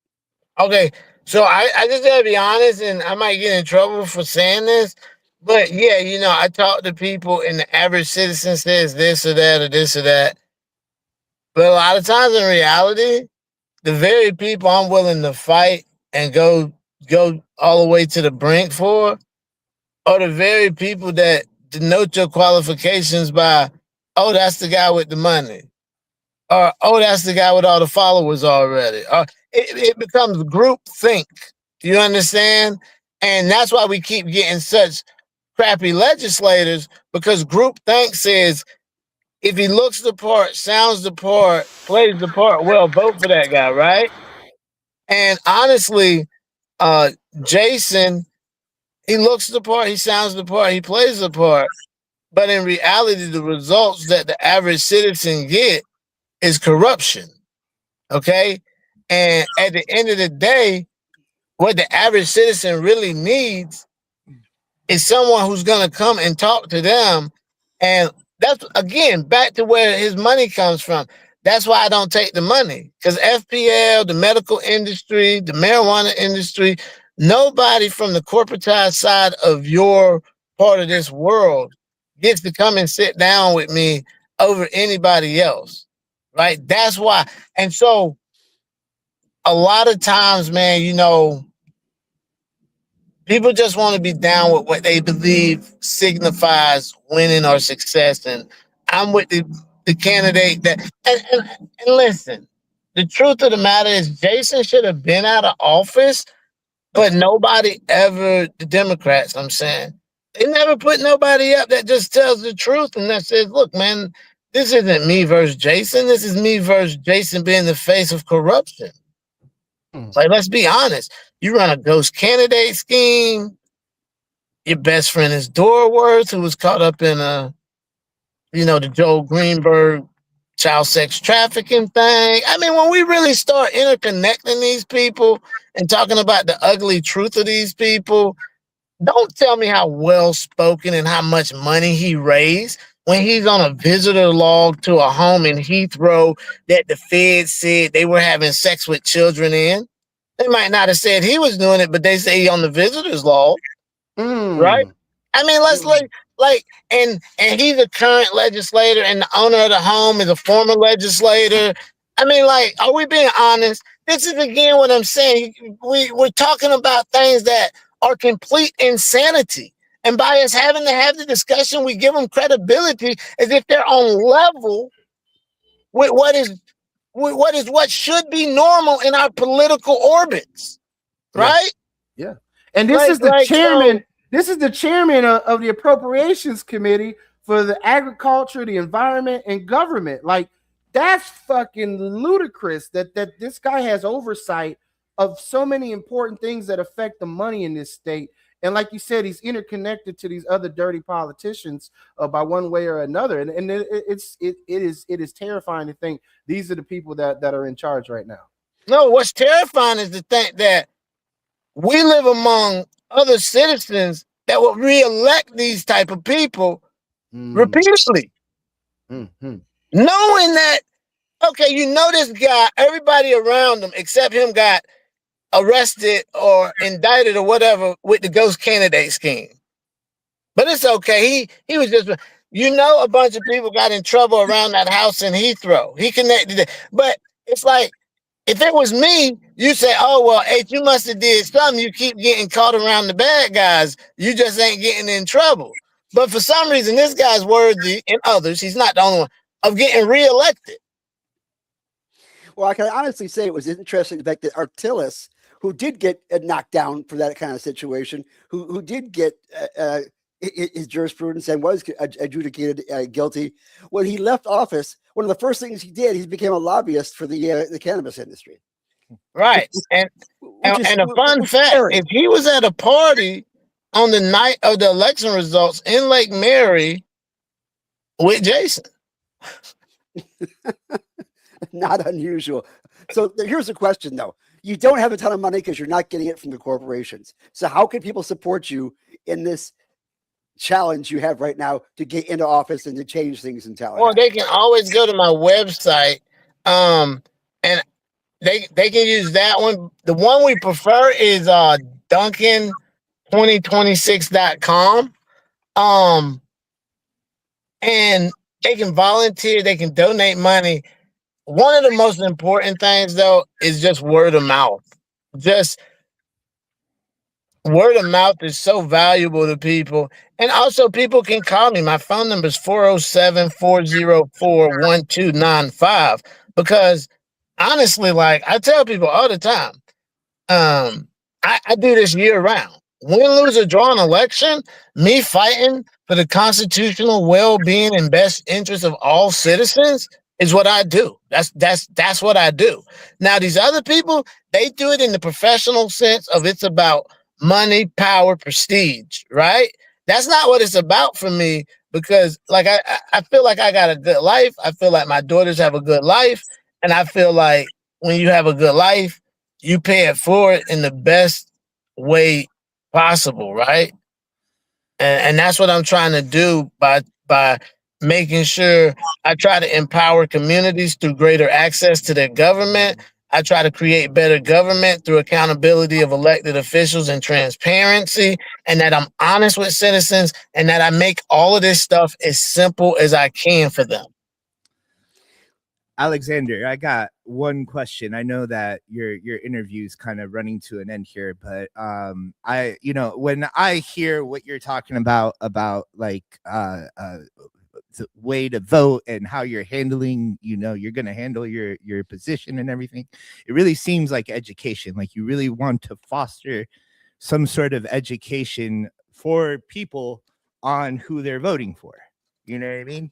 Okay, so I just got to be honest, and I might get in trouble for saying this, but yeah, I talk to people, and the average citizen says this or that or this or that. But a lot of times in reality, the very people I'm willing to fight and go all the way to the brink for are the very people that denote your qualifications by, oh, that's the guy with the money. Or, oh, that's the guy with all the followers already. Or it becomes group think. Do you understand? And that's why we keep getting such crappy legislators, because group think says, if he looks the part, sounds the part, plays the part, well, vote for that guy, right? And honestly, Jason, he looks the part, he sounds the part, he plays the part. But in reality, the results that the average citizen get is corruption. Okay? And at the end of the day, what the average citizen really needs is someone who's going to come and talk to them. And that's, again, back to where his money comes from. That's why I don't take the money. Because FPL, the medical industry, the marijuana industry, nobody from the corporatized side of your part of this world gets to come and sit down with me over anybody else, right? That's why. And so a lot of times, man, people just want to be down with what they believe signifies winning or success. And I'm with the candidate that, and listen, the truth of the matter is Jason should have been out of office, but nobody ever, the Democrats, I'm saying, they never put nobody up that just tells the truth and that says, look, man, this isn't me versus Jason. This is me versus Jason being the face of corruption. Like, let's be honest. You run a ghost candidate scheme. Your best friend is Dorworth, who was caught up in the Joel Greenberg child sex trafficking thing. I mean, when we really start interconnecting these people and talking about the ugly truth of these people, don't tell me how well spoken and how much money he raised when he's on a visitor log to a home in Heathrow that the feds said they were having sex with children in. They might not have said he was doing it, but they say he on the visitors log, right? I mean, let's and he's a current legislator, and the owner of the home is a former legislator. I mean, like, are we being honest? This is again what I'm saying. We're talking about things that are complete insanity. And by us having to have the discussion, we give them credibility as if they're on level with what should be normal in our political orbits, right? Yeah. And this is the chairman. This is the chairman of the Appropriations Committee for the Agriculture, the Environment, and Government. Like, that's fucking ludicrous that this guy has oversight of so many important things that affect the money in this state. And like you said, he's interconnected to these other dirty politicians by one way or another. And it is terrifying to think these are the people that are in charge right now. No, what's terrifying is to think that we live among other citizens that will reelect these type of people repeatedly. Knowing that, okay, this guy, everybody around him except him got arrested or indicted or whatever with the ghost candidate scheme. But it's okay. He was just, a bunch of people got in trouble around that house in Heathrow. He connected it. But it's like, if it was me, you say, oh, well, H, you must have did something. You keep getting caught around the bad guys. You just ain't getting in trouble. But for some reason, this guy's worthy, and others, he's not the only one, of getting reelected. Well, I can honestly say it was interesting the fact that Artillis, who did get knocked down for that kind of situation, who did get his jurisprudence and was adjudicated guilty, when he left office, one of the first things he did, he became a lobbyist for the cannabis industry. Right. And a fun fact, if he was at a party on the night of the election results in Lake Mary with Jason. Not unusual. So here's the question, though. You don't have a ton of money because you're not getting it from the corporations. So how can people support you in this challenge you have right now to get into office and to change things in Tallahassee? Well, they can always go to my website, and they can use that one. The one we prefer is Duncan2026.com. And they can volunteer, they can donate money. One of the most important things, though, is just word of mouth. Just word of mouth is so valuable to people. And also, people can call me. My phone number is 407-404-1295. Because honestly, like I tell people all the time, I do this year round. Win, lose, or draw an election, me fighting for the constitutional well-being and best interest of all citizens is what I do. That's what I do. Now, these other people, they do it in the professional sense of it's about money, power, prestige, right? That's not what it's about for me, because like I feel like I got a good life. I feel like my daughters have a good life. And I feel like when you have a good life, you pay it forward in the best way possible, right? And that's what I'm trying to do by making sure I try to empower communities through greater access to their government. I try to create better government through accountability of elected officials and transparency, and that I'm honest with citizens, and that I make all of this stuff as simple as I can for them. Alexander, I got one question. I know that your interview is kind of running to an end here, but when I hear what you're talking about like way to vote and how you're handling, you're going to handle your position and everything. It really seems like education, like you really want to foster some sort of education for people on who they're voting for. You know what I mean?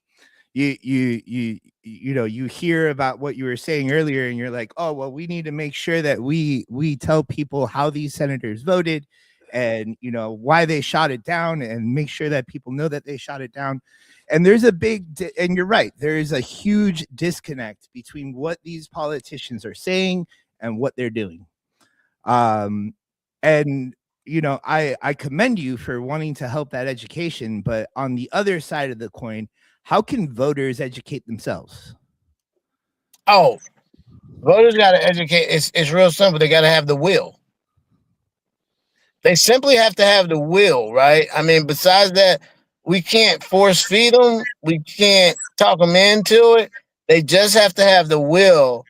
You hear about what you were saying earlier and you're like, oh, well, we need to make sure that we tell people how these senators voted and why they shot it down, and make sure that people know that they shot it down. And there's a and you're right, there is a huge disconnect between what these politicians are saying and what they're doing. And I commend you for wanting to help that education, but on the other side of the coin, how can voters educate themselves? Oh, voters got to educate. It's real simple. They got to have the will. They simply have to have the will, right? I mean, besides that, we can't force feed them. We can't talk them into it. They just have to have the will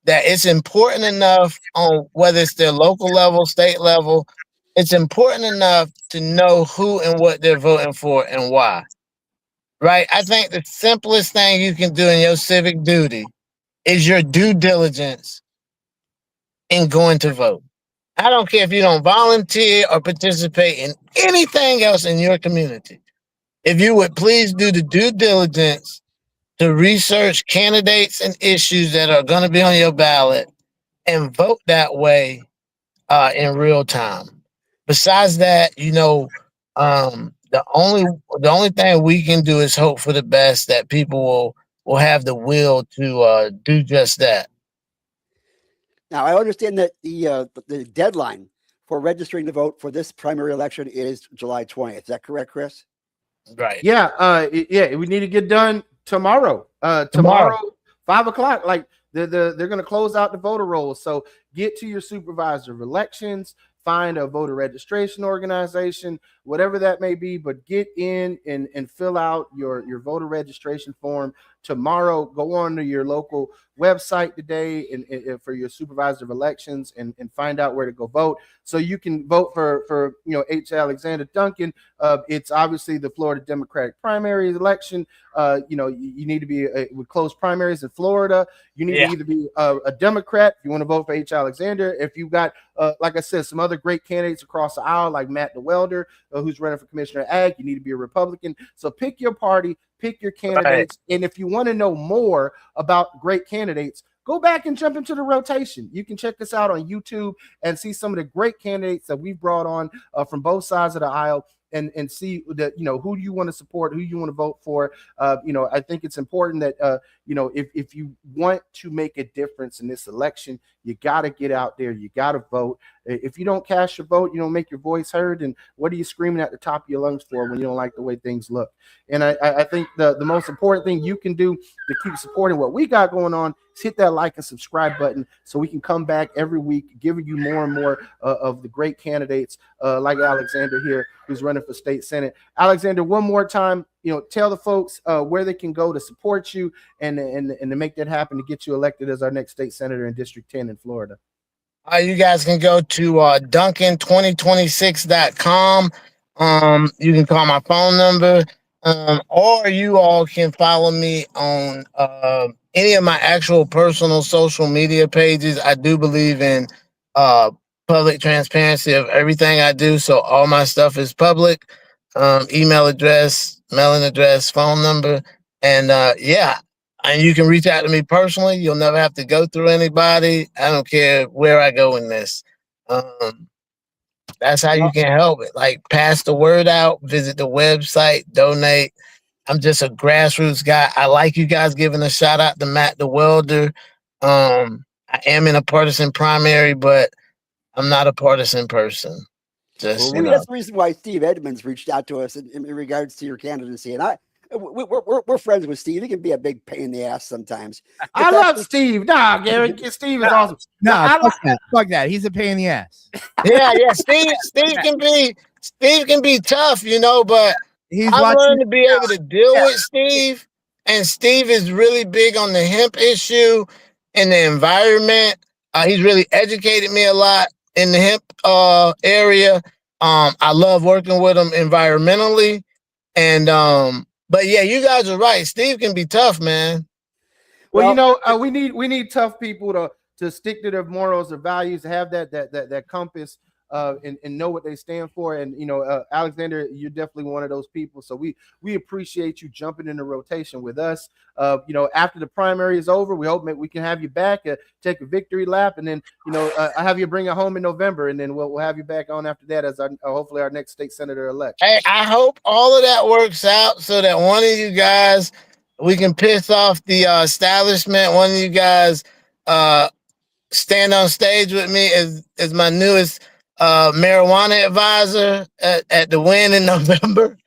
that it's important enough on whether it's their local level, state level. It's important enough to know who and what they're voting for and why. Right? I think the simplest thing you can do in your civic duty is your due diligence in going to vote. I don't care if you don't volunteer or participate in anything else in your community. If you would please do the due diligence to research candidates and issues that are going to be on your ballot and vote that way in real time. Besides that, the only thing we can do is hope for the best, that people will have the will to do just that. Now, I understand that the deadline for registering to vote for this primary election is July 20th. Is that correct, Chris? Right. Yeah. We need to get done tomorrow. Tomorrow, 5 o'clock. Like they're going to close out the voter rolls. So get to your supervisor of elections. Find a voter registration organization, whatever that may be, but get in and fill out your voter registration form tomorrow. Go on to your local website today and for your supervisor of elections and find out where to go vote. So you can vote for H. Alexander Duncan. It's obviously the Florida Democratic primary election. You need to be with closed primaries in Florida. You need to either be a Democrat if you want to vote for H. Alexander. If you've got, like I said, some other great candidates across the aisle, like Matt DeWelder, who's running for Commissioner Ag, you need to be a Republican. So pick your party, pick your candidates. Right. And if you want to know more about great candidates, go back and jump into the rotation. You can check us out on YouTube and see some of the great candidates that we've brought on from both sides of the aisle. And see that, who you want to support, who you want to vote for. I think it's important that, if you want to make a difference in this election, you got to get out there. You got to vote. If you don't cast your vote, you don't make your voice heard. And what are you screaming at the top of your lungs for when you don't like the way things look? And I think the most important thing you can do to keep supporting what we got going on is hit that like and subscribe button so we can come back every week giving you more and more of the great candidates like Alexander here, who's running for state senate. Alexander, one more time, tell the folks where they can go to support you and to make that happen, to get you elected as our next state senator in District 10 in Florida. You guys can go to Duncan2026.com. You can call my phone number, or you all can follow me on any of my actual personal social media pages. I do believe in public transparency of everything I do, so all my stuff is public. Email address, mailing address, phone number, and and you can reach out to me personally. You'll never have to go through anybody. I don't care where I go in this. That's how you can help it. Like, pass the word out, visit the website, donate. I'm just a grassroots guy. I like you guys giving a shout out to Matt DeWelder. I am in a partisan primary, but I'm not a partisan person. That's the reason why Steve Edmonds reached out to us in regards to your candidacy. And we're friends with Steve. He can be a big pain in the ass sometimes. I love Steve. Nah, Gary, Steve is awesome. Fuck that. He's a pain in the ass. Yeah. Steve can be tough, but I've learned to be able to deal with Steve. And Steve is really big on the hemp issue and the environment. He's really educated me a lot in the hemp area. I love working with him environmentally. And But yeah, you guys are right. Steve can be tough, man. Well, you know, we need tough people to stick to their morals, their values, to have that compass, and know what they stand for. And you know, Alexander, you're definitely one of those people. So we appreciate you jumping in the rotation with us. You know, after the primary is over, we hope we can have you back, take a victory lap, and then you know, I have you bring it home in November, and then we'll have you back on after that as hopefully our next state senator elect. Hey, I hope all of that works out so that one of you guys, we can piss off the establishment. One of you guys stand on stage with me as my newest marijuana advisor at the win in November.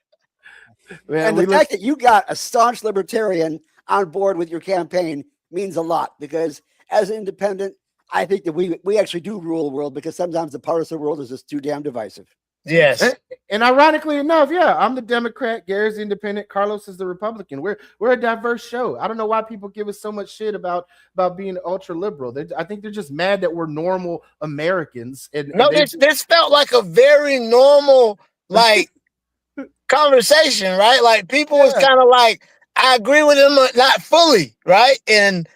Man, and the fact that you got a staunch libertarian on board with your campaign means a lot, because as an independent, I think that we actually do rule the world, because sometimes the partisan world is just too damn divisive. Yes. And ironically enough, yeah, I'm the Democrat, Gary's the independent, Carlos is the Republican. We're a diverse show. I don't know why people give us so much shit about being ultra liberal. I think they're just mad that we're normal Americans. And this felt like a very normal conversation, right? Like people was kind of like, I agree with him, not fully, right? And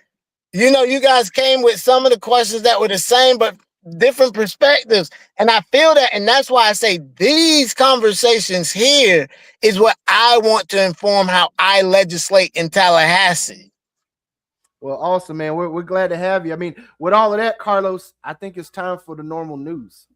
you know, you guys came with some of the questions that were the same, but different perspectives. And I feel that, and that's why I say these conversations here is what I want to inform how I legislate in Tallahassee. Well, awesome, man. We're glad to have you. I mean, with all of that, Carlos, I think it's time for the normal news.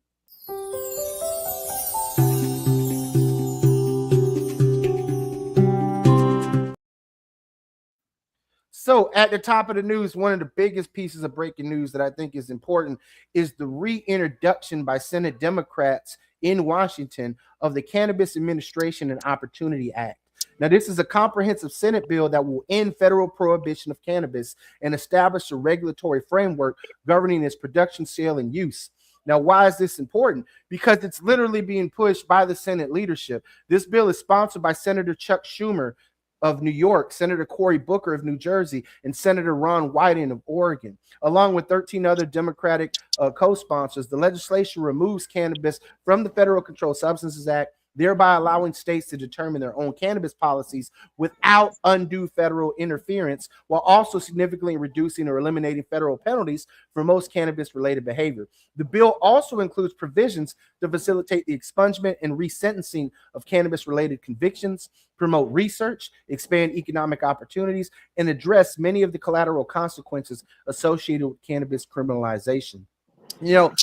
So at the top of the news, one of the biggest pieces of breaking news that I think is important is the reintroduction by Senate Democrats in Washington of the Cannabis Administration and Opportunity Act. Now, this is a comprehensive Senate bill that will end federal prohibition of cannabis and establish a regulatory framework governing its production, sale, and use. Now, why is this important? Because it's literally being pushed by the Senate leadership. This bill is sponsored by Senator Chuck Schumer of New York, Senator Cory Booker of New Jersey, and Senator Ron Wyden of Oregon. Along with 13 other Democratic co-sponsors, the legislation removes cannabis from the Federal Controlled Substances Act, thereby allowing states to determine their own cannabis policies without undue federal interference, while also significantly reducing or eliminating federal penalties for most cannabis-related behavior. The bill also includes provisions to facilitate the expungement and resentencing of cannabis-related convictions, promote research, expand economic opportunities, and address many of the collateral consequences associated with cannabis criminalization. You know,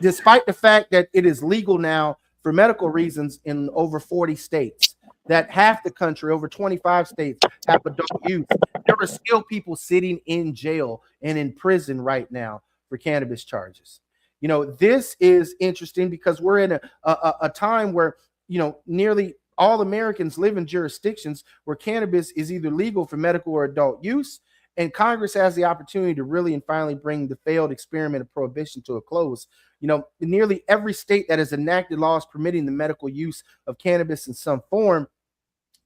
despite the fact that it is legal now for medical reasons in over 40 states, that half the country, over 25 states, have adult use, there are still people sitting in jail and in prison right now for cannabis charges. You know, this is interesting because we're in a time where, you know, nearly all Americans live in jurisdictions where cannabis is either legal for medical or adult use, and Congress has the opportunity to really and finally bring the failed experiment of prohibition to a close. You know, nearly every state that has enacted laws permitting the medical use of cannabis in some form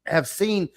have seen,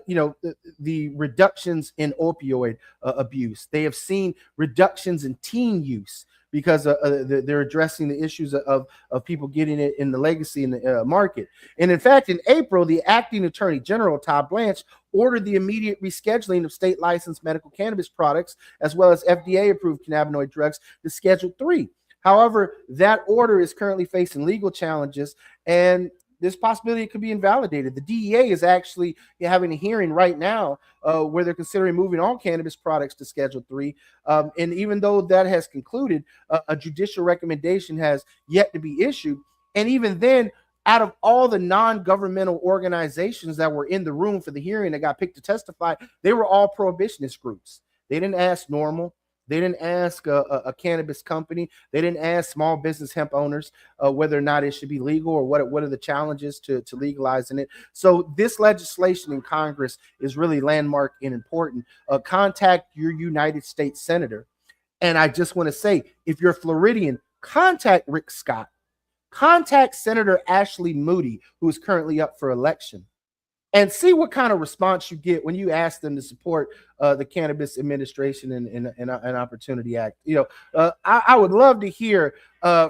you know, the reductions in opioid abuse. They have seen reductions in teen use because they're addressing the issues of people getting it in the legacy in the market. And in fact, in April, the acting attorney general, Todd Blanche, ordered the immediate rescheduling of state licensed medical cannabis products, as well as FDA approved cannabinoid drugs, to Schedule 3. However, that order is currently facing legal challenges, and this possibility could be invalidated. The DEA is actually having a hearing right now where they're considering moving all cannabis products to Schedule 3. And even though that has concluded, a judicial recommendation has yet to be issued. And even then, out of all the non-governmental organizations that were in the room for the hearing that got picked to testify, they were all prohibitionist groups. They didn't ask NORML. They didn't ask a cannabis company. They didn't ask small business hemp owners whether or not it should be legal or what are the challenges to legalizing it. So this legislation in Congress is really landmark and important. Contact your United States senator. And I just want to say, if you're Floridian, contact Rick Scott. Contact Senator Ashley Moody, who is currently up for election, and see what kind of response you get when you ask them to support the Cannabis Administration and Opportunity Act. You know, I would love to hear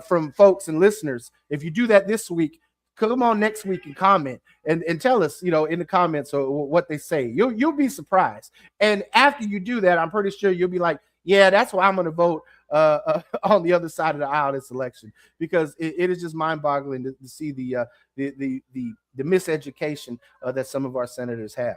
from folks and listeners. If you do that this week, come on next week and comment and tell us, in the comments or what they say. You'll be surprised. And after you do that, I'm pretty sure you'll be like, yeah, that's why I'm going to vote on the other side of the aisle this election, because it is just mind-boggling to see the miseducation that some of our senators have.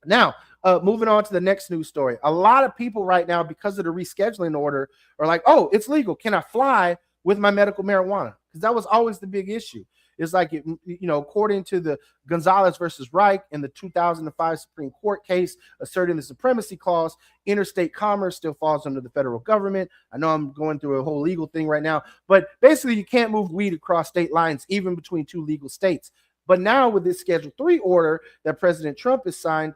Now, moving on to the next news story. A lot of people right now, because of the rescheduling order, are like, oh, it's legal. Can I fly with my medical marijuana? Because that was always the big issue. It's like, according to the Gonzalez versus Reich in the 2005 Supreme Court case asserting the supremacy clause, interstate commerce still falls under the federal government. I know I'm going through a whole legal thing right now, but basically you can't move weed across state lines, even between two legal states. But now with this Schedule 3 order that President Trump has signed,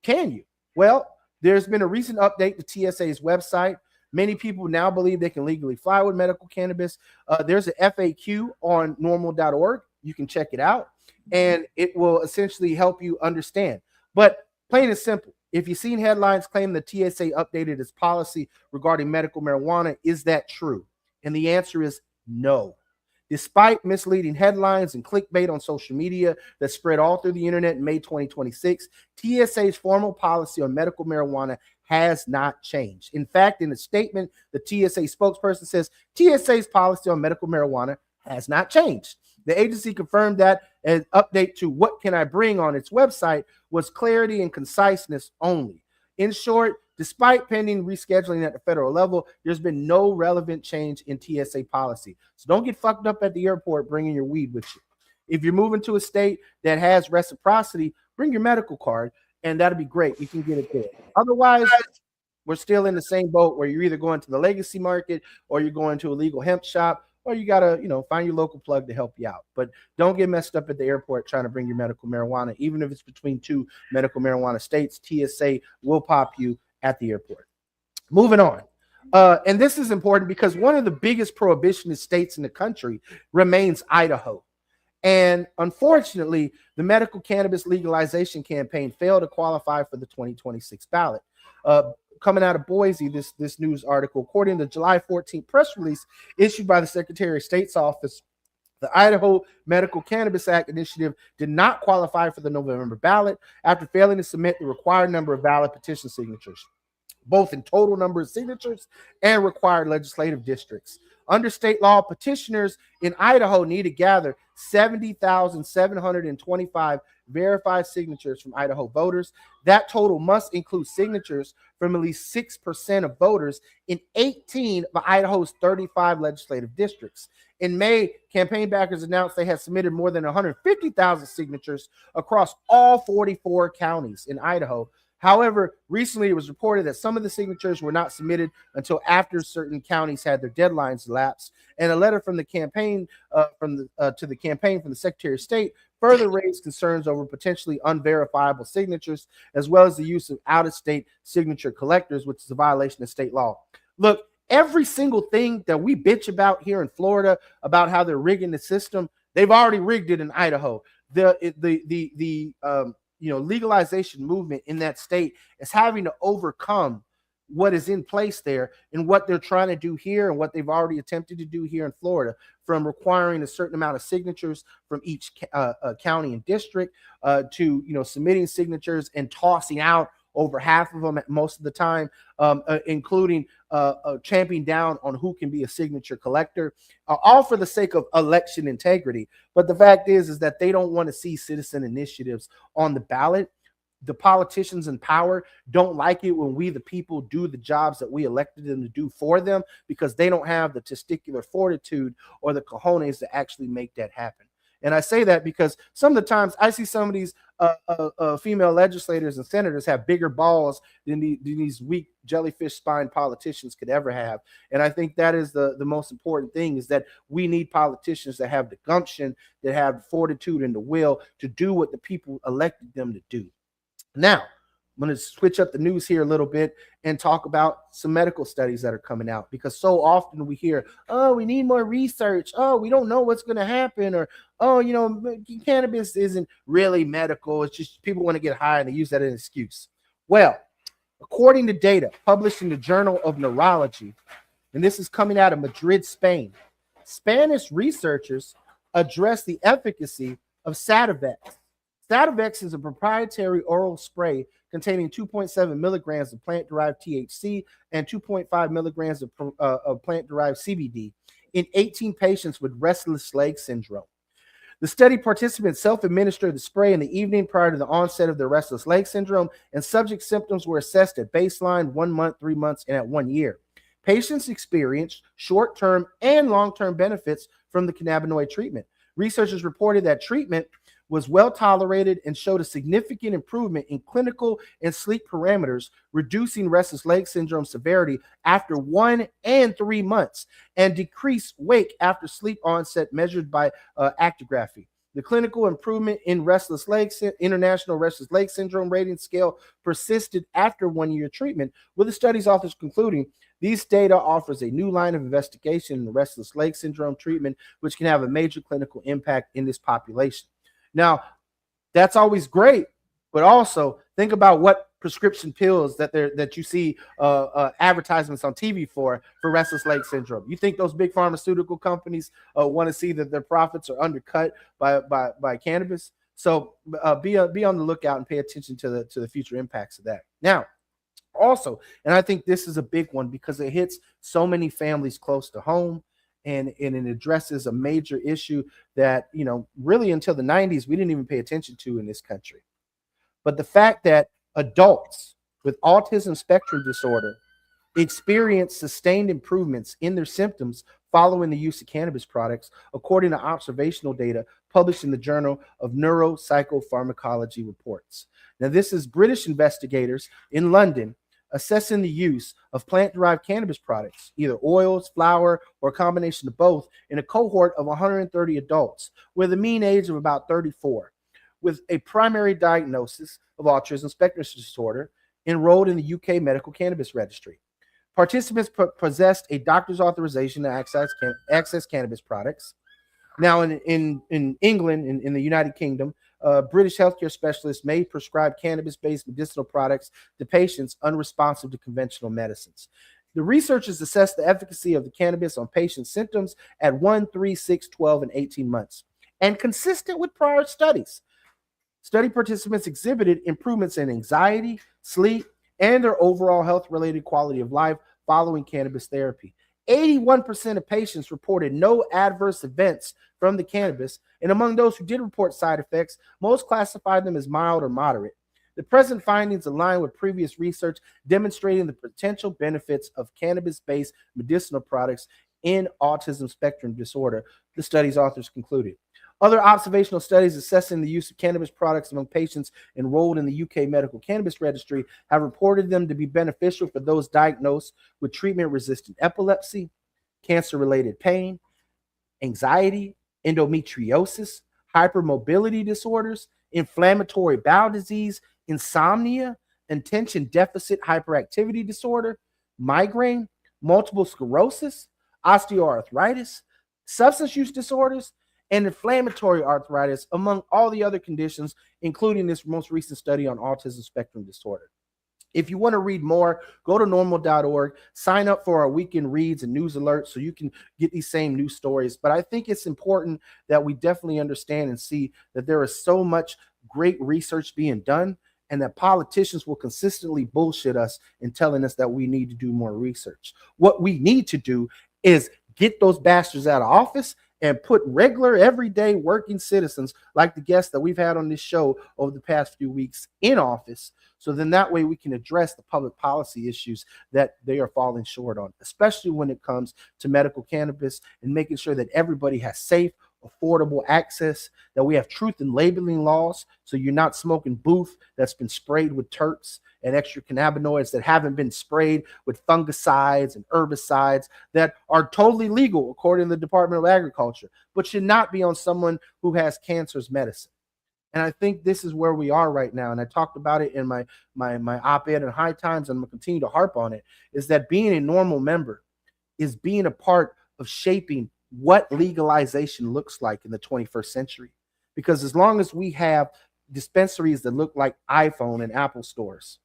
can you? Well, there's been a recent update to TSA's website. Many people now believe they can legally fly with medical cannabis. There's an FAQ on normal.org. You can check it out, and it will essentially help you understand. But plain and simple, if you've seen headlines claim the TSA updated its policy regarding medical marijuana, is that true? And the answer is no. Despite misleading headlines and clickbait on social media that spread all through the internet in May 2026, TSA's formal policy on medical marijuana has not changed. In fact, in a statement, the TSA spokesperson says TSA's policy on medical marijuana has not changed. The agency confirmed that an update to what can I bring on its website was clarity and conciseness only. In short, despite pending rescheduling at the federal level, there's been no relevant change in TSA policy. So don't get fucked up at the airport bringing your weed with you. If you're moving to a state that has reciprocity, bring your medical card, and that'll be great. You can get it there. Otherwise, we're still in the same boat where you're either going to the legacy market or you're going to a legal hemp shop, or you got to, find your local plug to help you out. But don't get messed up at the airport trying to bring your medical marijuana. Even if it's between two medical marijuana states, TSA will pop you at the airport. Moving on. And this is important because one of the biggest prohibitionist states in the country remains Idaho. And unfortunately, the medical cannabis legalization campaign failed to qualify for the 2026 ballot. Coming out of Boise, this news article, according to the July 14th press release issued by the Secretary of State's office, the Idaho Medical Cannabis Act initiative did not qualify for the November ballot after failing to submit the required number of valid petition signatures, both in total number of signatures and required legislative districts. Under state law, petitioners in Idaho need to gather 70,725 verified signatures from Idaho voters. That total must include signatures from at least 6% of voters in 18 of Idaho's 35 legislative districts. In May, campaign backers announced they had submitted more than 150,000 signatures across all 44 counties in Idaho. However, recently it was reported that some of the signatures were not submitted until after certain counties had their deadlines elapsed, and a letter from the campaign to the campaign from the Secretary of State further raised concerns over potentially unverifiable signatures, as well as the use of out-of-state signature collectors, which is a violation of state law. Look, every single thing that we bitch about here in Florida about how they're rigging the system, they've already rigged it in Idaho. The legalization movement in that state is having to overcome what is in place there and what they're trying to do here and what they've already attempted to do here in Florida, from requiring a certain amount of signatures from each county and district to submitting signatures and tossing out over half of them at most of the time, including champing down on who can be a signature collector, all for the sake of election integrity. But the fact is that they don't want to see citizen initiatives on the ballot. The politicians in power don't like it when we, the people, do the jobs that we elected them to do for them, because they don't have the testicular fortitude or the cojones to actually make that happen. And I say that because some of the times I see some of these female legislators and senators have bigger balls than these weak jellyfish spine politicians could ever have. And I think that is the most important thing, is that we need politicians that have the gumption, that have the fortitude and the will to do what the people elected them to do. Now, I'm going to switch up the news here a little bit and talk about some medical studies that are coming out, because so often we hear, oh, we need more research. Oh, we don't know what's going to happen. Or, oh, cannabis isn't really medical. It's just people want to get high and they use that as an excuse. Well, according to data published in the Journal of Neurology, and this is coming out of Madrid, Spain, Spanish researchers address the efficacy of Sativex. Sativex is a proprietary oral spray containing 2.7 milligrams of plant-derived THC and 2.5 milligrams of plant-derived CBD in 18 patients with restless leg syndrome. The study participants self-administered the spray in the evening prior to the onset of their restless leg syndrome, and subject symptoms were assessed at baseline, 1 month, 3 months, and at 1 year. Patients experienced short-term and long-term benefits from the cannabinoid treatment. Researchers reported that treatment was well tolerated and showed a significant improvement in clinical and sleep parameters, reducing restless leg syndrome severity after 1 and 3 months, and decreased wake after sleep onset measured by actigraphy. The clinical improvement in International Restless Leg Syndrome Rating Scale persisted after 1 year treatment, with the study's authors concluding these data offers a new line of investigation in the restless leg syndrome treatment, which can have a major clinical impact in this population. Now, that's always great, but also think about what prescription pills that you see advertisements on TV for restless leg syndrome. You think those big pharmaceutical companies want to see that their profits are undercut by cannabis? So be on the lookout and pay attention to the future impacts of that. Now, also, and I think this is a big one because it hits so many families close to home. And it addresses a major issue that, really until the 90s, we didn't even pay attention to in this country. But the fact that adults with autism spectrum disorder experience sustained improvements in their symptoms following the use of cannabis products, according to observational data published in the Journal of Neuropsychopharmacology Reports. Now, this is British investigators in London assessing the use of plant-derived cannabis products, either oils, flower, or a combination of both, in a cohort of 130 adults with a mean age of about 34, with a primary diagnosis of autism spectrum disorder, enrolled in the UK Medical Cannabis Registry. Participants possessed a doctor's authorization to access cannabis products. Now, in England, in the United Kingdom, British healthcare specialists may prescribe cannabis-based medicinal products to patients unresponsive to conventional medicines. The researchers assessed the efficacy of the cannabis on patients' symptoms at 1, 3, 6, 12, and 18 months. And consistent with prior studies, study participants exhibited improvements in anxiety, sleep, and their overall health-related quality of life following cannabis therapy. 81% of patients reported no adverse events from the cannabis, and among those who did report side effects, most classified them as mild or moderate. The present findings align with previous research demonstrating the potential benefits of cannabis-based medicinal products in autism spectrum disorder, the study's authors concluded. Other observational studies assessing the use of cannabis products among patients enrolled in the UK Medical Cannabis Registry have reported them to be beneficial for those diagnosed with treatment-resistant epilepsy, cancer-related pain, anxiety, endometriosis, hypermobility disorders, inflammatory bowel disease, insomnia, attention deficit hyperactivity disorder, migraine, multiple sclerosis, osteoarthritis, substance use disorders, and inflammatory arthritis, among all the other conditions, including this most recent study on autism spectrum disorder. If you want to read more, go to normal.org, sign up for our weekend reads and news alerts so you can get these same news stories. But I think it's important that we definitely understand and see that there is so much great research being done, and that politicians will consistently bullshit us in telling us that we need to do more research. What we need to do is get those bastards out of office and put regular, everyday working citizens like the guests that we've had on this show over the past few weeks in office. So then that way we can address the public policy issues that they are falling short on, especially when it comes to medical cannabis and making sure that everybody has safe, affordable access, that we have truth in labeling laws so you're not smoking booth that's been sprayed with terps and extra cannabinoids that haven't been sprayed with fungicides and herbicides that are totally legal according to the Department of Agriculture, but should not be on someone who has cancer's medicine. And I think this is where we are right now. And I talked about it in my op-ed in High Times, and I'm going to continue to harp on it, is that being a normal member is being a part of shaping what legalization looks like in the 21st century. Because as long as we have dispensaries that look like iPhone and Apple stores,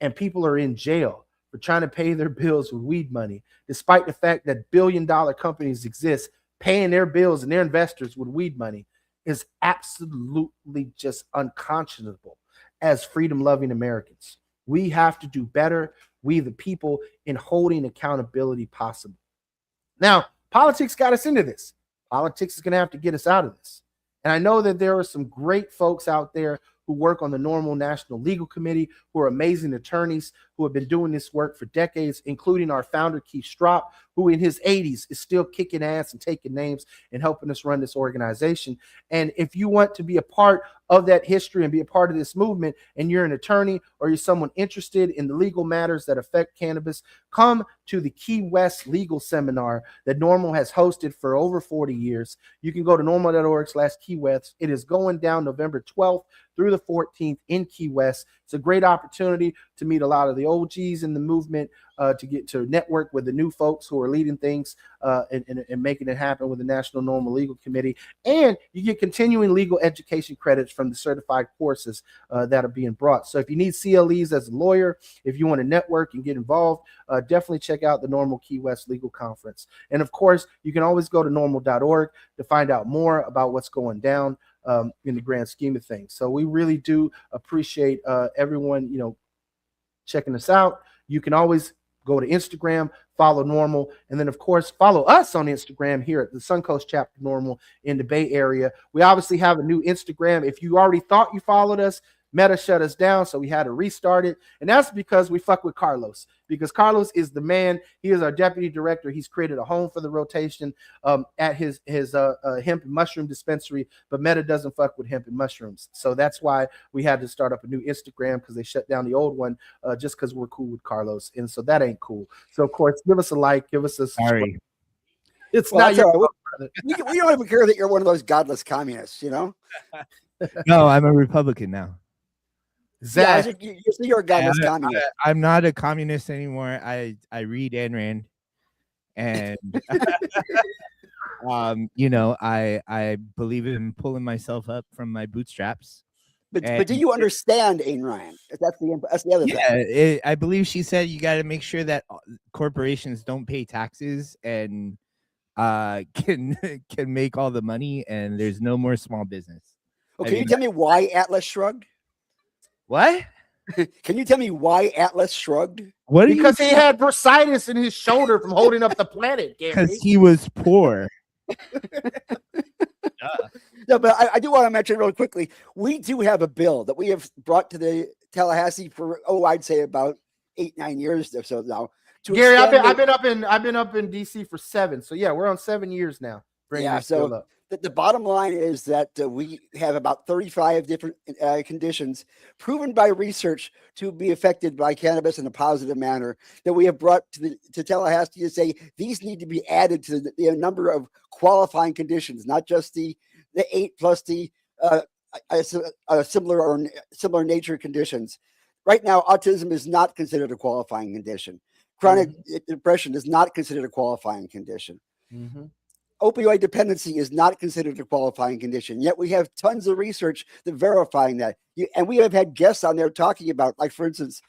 and people are in jail for trying to pay their bills with weed money, despite the fact that billion-dollar companies exist paying their bills and their investors with weed money is absolutely just unconscionable as freedom-loving Americans. We have to do better, we the people, in holding accountability possible. Now, politics got us into this. Politics is going to have to get us out of this. And I know that there are some great folks out there who work on the Normal National Legal Committee, who are amazing attorneys who have been doing this work for decades, including our founder, Keith Strop, who in his 80s is still kicking ass and taking names and helping us run this organization. And if you want to be a part of that history and be a part of this movement, and you're an attorney or you're someone interested in the legal matters that affect cannabis, come to the Key West Legal Seminar that Normal has hosted for over 40 years. You can go to normal.org/Key West. It is going down November 12th through the 14th in Key West. It's a great opportunity to meet a lot of the OGs in the movement, to get to network with the new folks who are leading things and making it happen with the National Normal Legal Committee. And you get continuing legal education credits from the certified courses that are being brought. So if you need CLEs as a lawyer, if you want to network and get involved, definitely check out the Normal Key West Legal Conference. And of course, you can always go to normal.org to find out more about what's going down in the grand scheme of things. So we really do appreciate everyone, checking us out. You can always go to Instagram, follow Normal, and then of course follow us on Instagram here at the Suncoast Chapter Normal in the Bay Area. We obviously have a new Instagram. If you already thought you followed us, Meta shut us down, so we had to restart it. And that's because we fuck with Carlos, because Carlos is the man. He is our deputy director. He's created a home for the rotation at his hemp and mushroom dispensary, but Meta doesn't fuck with hemp and mushrooms. So that's why we had to start up a new Instagram, because they shut down the old one just because we're cool with Carlos. And so that ain't cool. So of course, give us a like, give us a subscribe. Sorry. It's not your we don't even care that you're one of those godless communists, No, I'm a Republican now. Zach, you're a godless communist. I'm not a communist anymore. I read Ayn Rand, and I believe in pulling myself up from my bootstraps. But do you understand Ayn Rand? That's the other thing. Yeah, I believe she said you got to make sure that corporations don't pay taxes and can make all the money, and there's no more small business. Okay, can you tell me why Atlas shrugged? What? Can you tell me why Atlas shrugged? Because he had bursitis in his shoulder from holding up the planet. Because he was poor. No, but I do want to mention real quickly, we do have a bill that we have brought to the Tallahassee for I'd say about 8-9 years or so now. Gary, I've been up in DC for 7, so yeah, we're on 7 years now. So the bottom line is that we have about 35 different conditions proven by research to be affected by cannabis in a positive manner that we have brought to Tallahassee to say these need to be added to the number of qualifying conditions, not just the 8 plus the similar nature conditions. Right now, autism is not considered a qualifying condition. Chronic depression is not considered a qualifying condition. Mm-hmm. Opioid dependency is not considered a qualifying condition, yet we have tons of research that verifying that. And we have had guests on there talking about, like, for instance,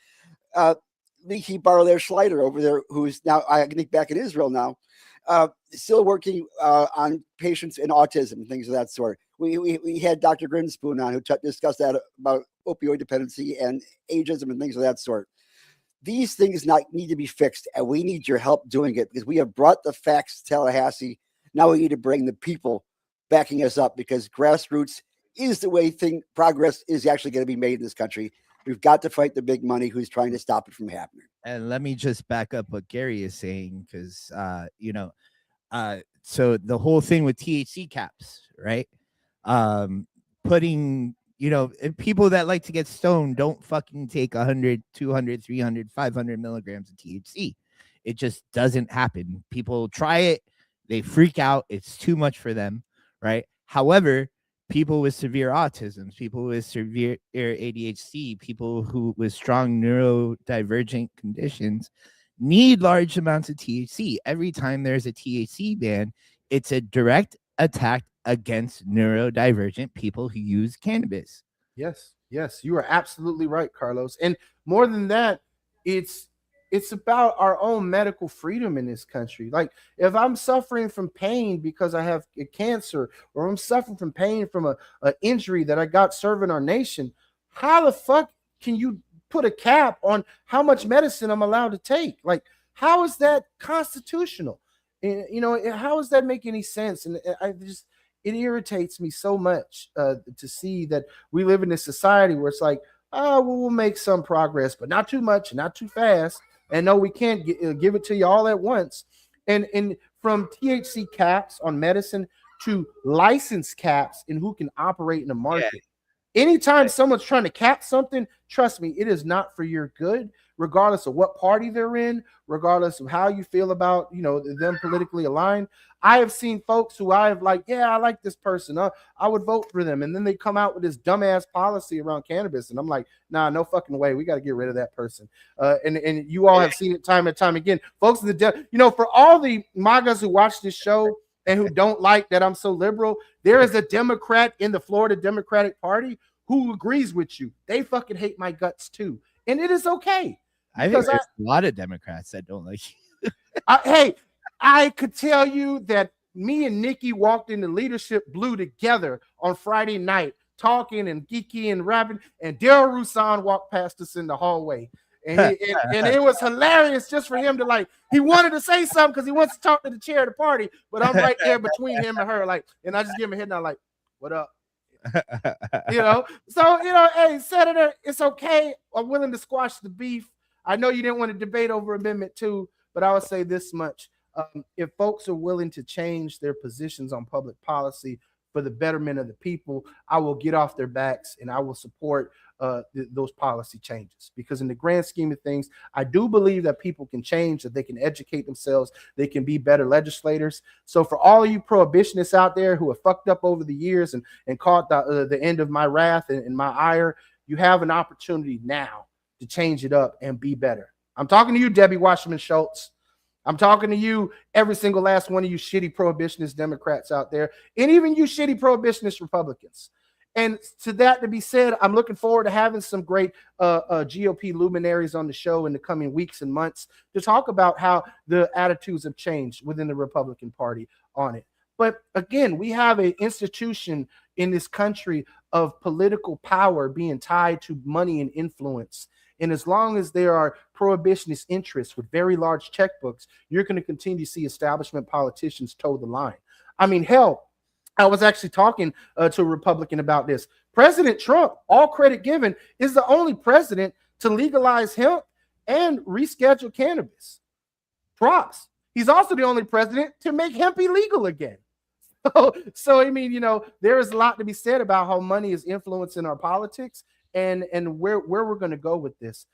Leaky Barlair Schleider over there, who's now, I think, back in Israel now, still working on patients in autism and things of that sort. We had Dr. Grinspoon on who discussed that about opioid dependency and ageism and things of that sort. These things need to be fixed, and we need your help doing it, because we have brought the facts to Tallahassee. Now we need to bring the people backing us up, because grassroots is the way progress is actually going to be made in this country. We've got to fight the big money who's trying to stop it from happening. And let me just back up what Gary is saying, because, so the whole thing with THC caps, right? Putting, people that like to get stoned don't fucking take 100, 200, 300, 500 milligrams of THC. It just doesn't happen. People try it. They freak out. It's too much for them, right? However, people with severe autism, people with severe ADHD, people who with strong neurodivergent conditions need large amounts of THC. Every time there's a THC ban, it's a direct attack against neurodivergent people who use cannabis. Yes, you are absolutely right, Carlos. And more than that, it's it's about our own medical freedom in this country. Like, if I'm suffering from pain because I have a cancer, or I'm suffering from pain from a injury that I got serving our nation, how the fuck can you put a cap on how much medicine I'm allowed to take? Like, how is that constitutional? You know, how does that make any sense? And it irritates me so much to see that we live in this society where it's like, oh, well, we'll make some progress, but not too much, not too fast. And no, we can't give it to you all at once. And from THC caps on medicine to license caps in who can operate in the market. Yeah. Anytime someone's trying to cap something, trust me, it is not for your good, regardless of what party they're in, regardless of how you feel about, you know, them politically aligned. I have seen folks who I have like, yeah, I like this person. I would vote for them. And then they come out with this dumbass policy around cannabis. And I'm like, nah, no fucking way. We got to get rid of that person. And you all have seen it time and time again. Folks, you know, for all the MAGAs who watch this show and who don't like that I'm so liberal, there is a Democrat in the Florida Democratic Party who agrees with you. They fucking hate my guts too. And it is okay. I think there's a lot of Democrats that don't like you. Hey, I could tell you that me and Nikki walked into Leadership Blue together on Friday night, talking and geeky and rapping, and Daryl Roussan walked past us in the hallway. And it was hilarious just for him to, like, he wanted to say something because he wants to talk to the chair of the party, but I'm right there between him and her, like, and I just give him a head nod, like, what up? You know, so, you know, hey, Senator, it's okay. I'm willing to squash the beef. I know you didn't want to debate over Amendment 2, but I would say this much. If folks are willing to change their positions on public policy for the betterment of the people, I will get off their backs and I will support those policy changes, because in the grand scheme of things, I do believe that people can change, that they can educate themselves, they can be better legislators. So for all of you prohibitionists out there who have fucked up over the years and caught the end of my wrath and my ire, you have an opportunity now to change it up and be better. I'm talking to you, Debbie Wasserman Schultz. I'm talking to you, every single last one of you shitty prohibitionist Democrats out there, and even you shitty prohibitionist Republicans. And to that to be said, I'm looking forward to having some great GOP luminaries on the show in the coming weeks and months to talk about how the attitudes have changed within the Republican Party on it. But again, we have an institution in this country of political power being tied to money and influence. And as long as there are prohibitionist interests with very large checkbooks, you're going to continue to see establishment politicians toe the line. I mean, hell, I was actually talking to a Republican about this. President Trump, all credit given, is the only president to legalize hemp and reschedule cannabis. Props. He's also the only president to make hemp illegal again. So I mean, you know, there is a lot to be said about how money is influencing our politics and where we're going to go with this.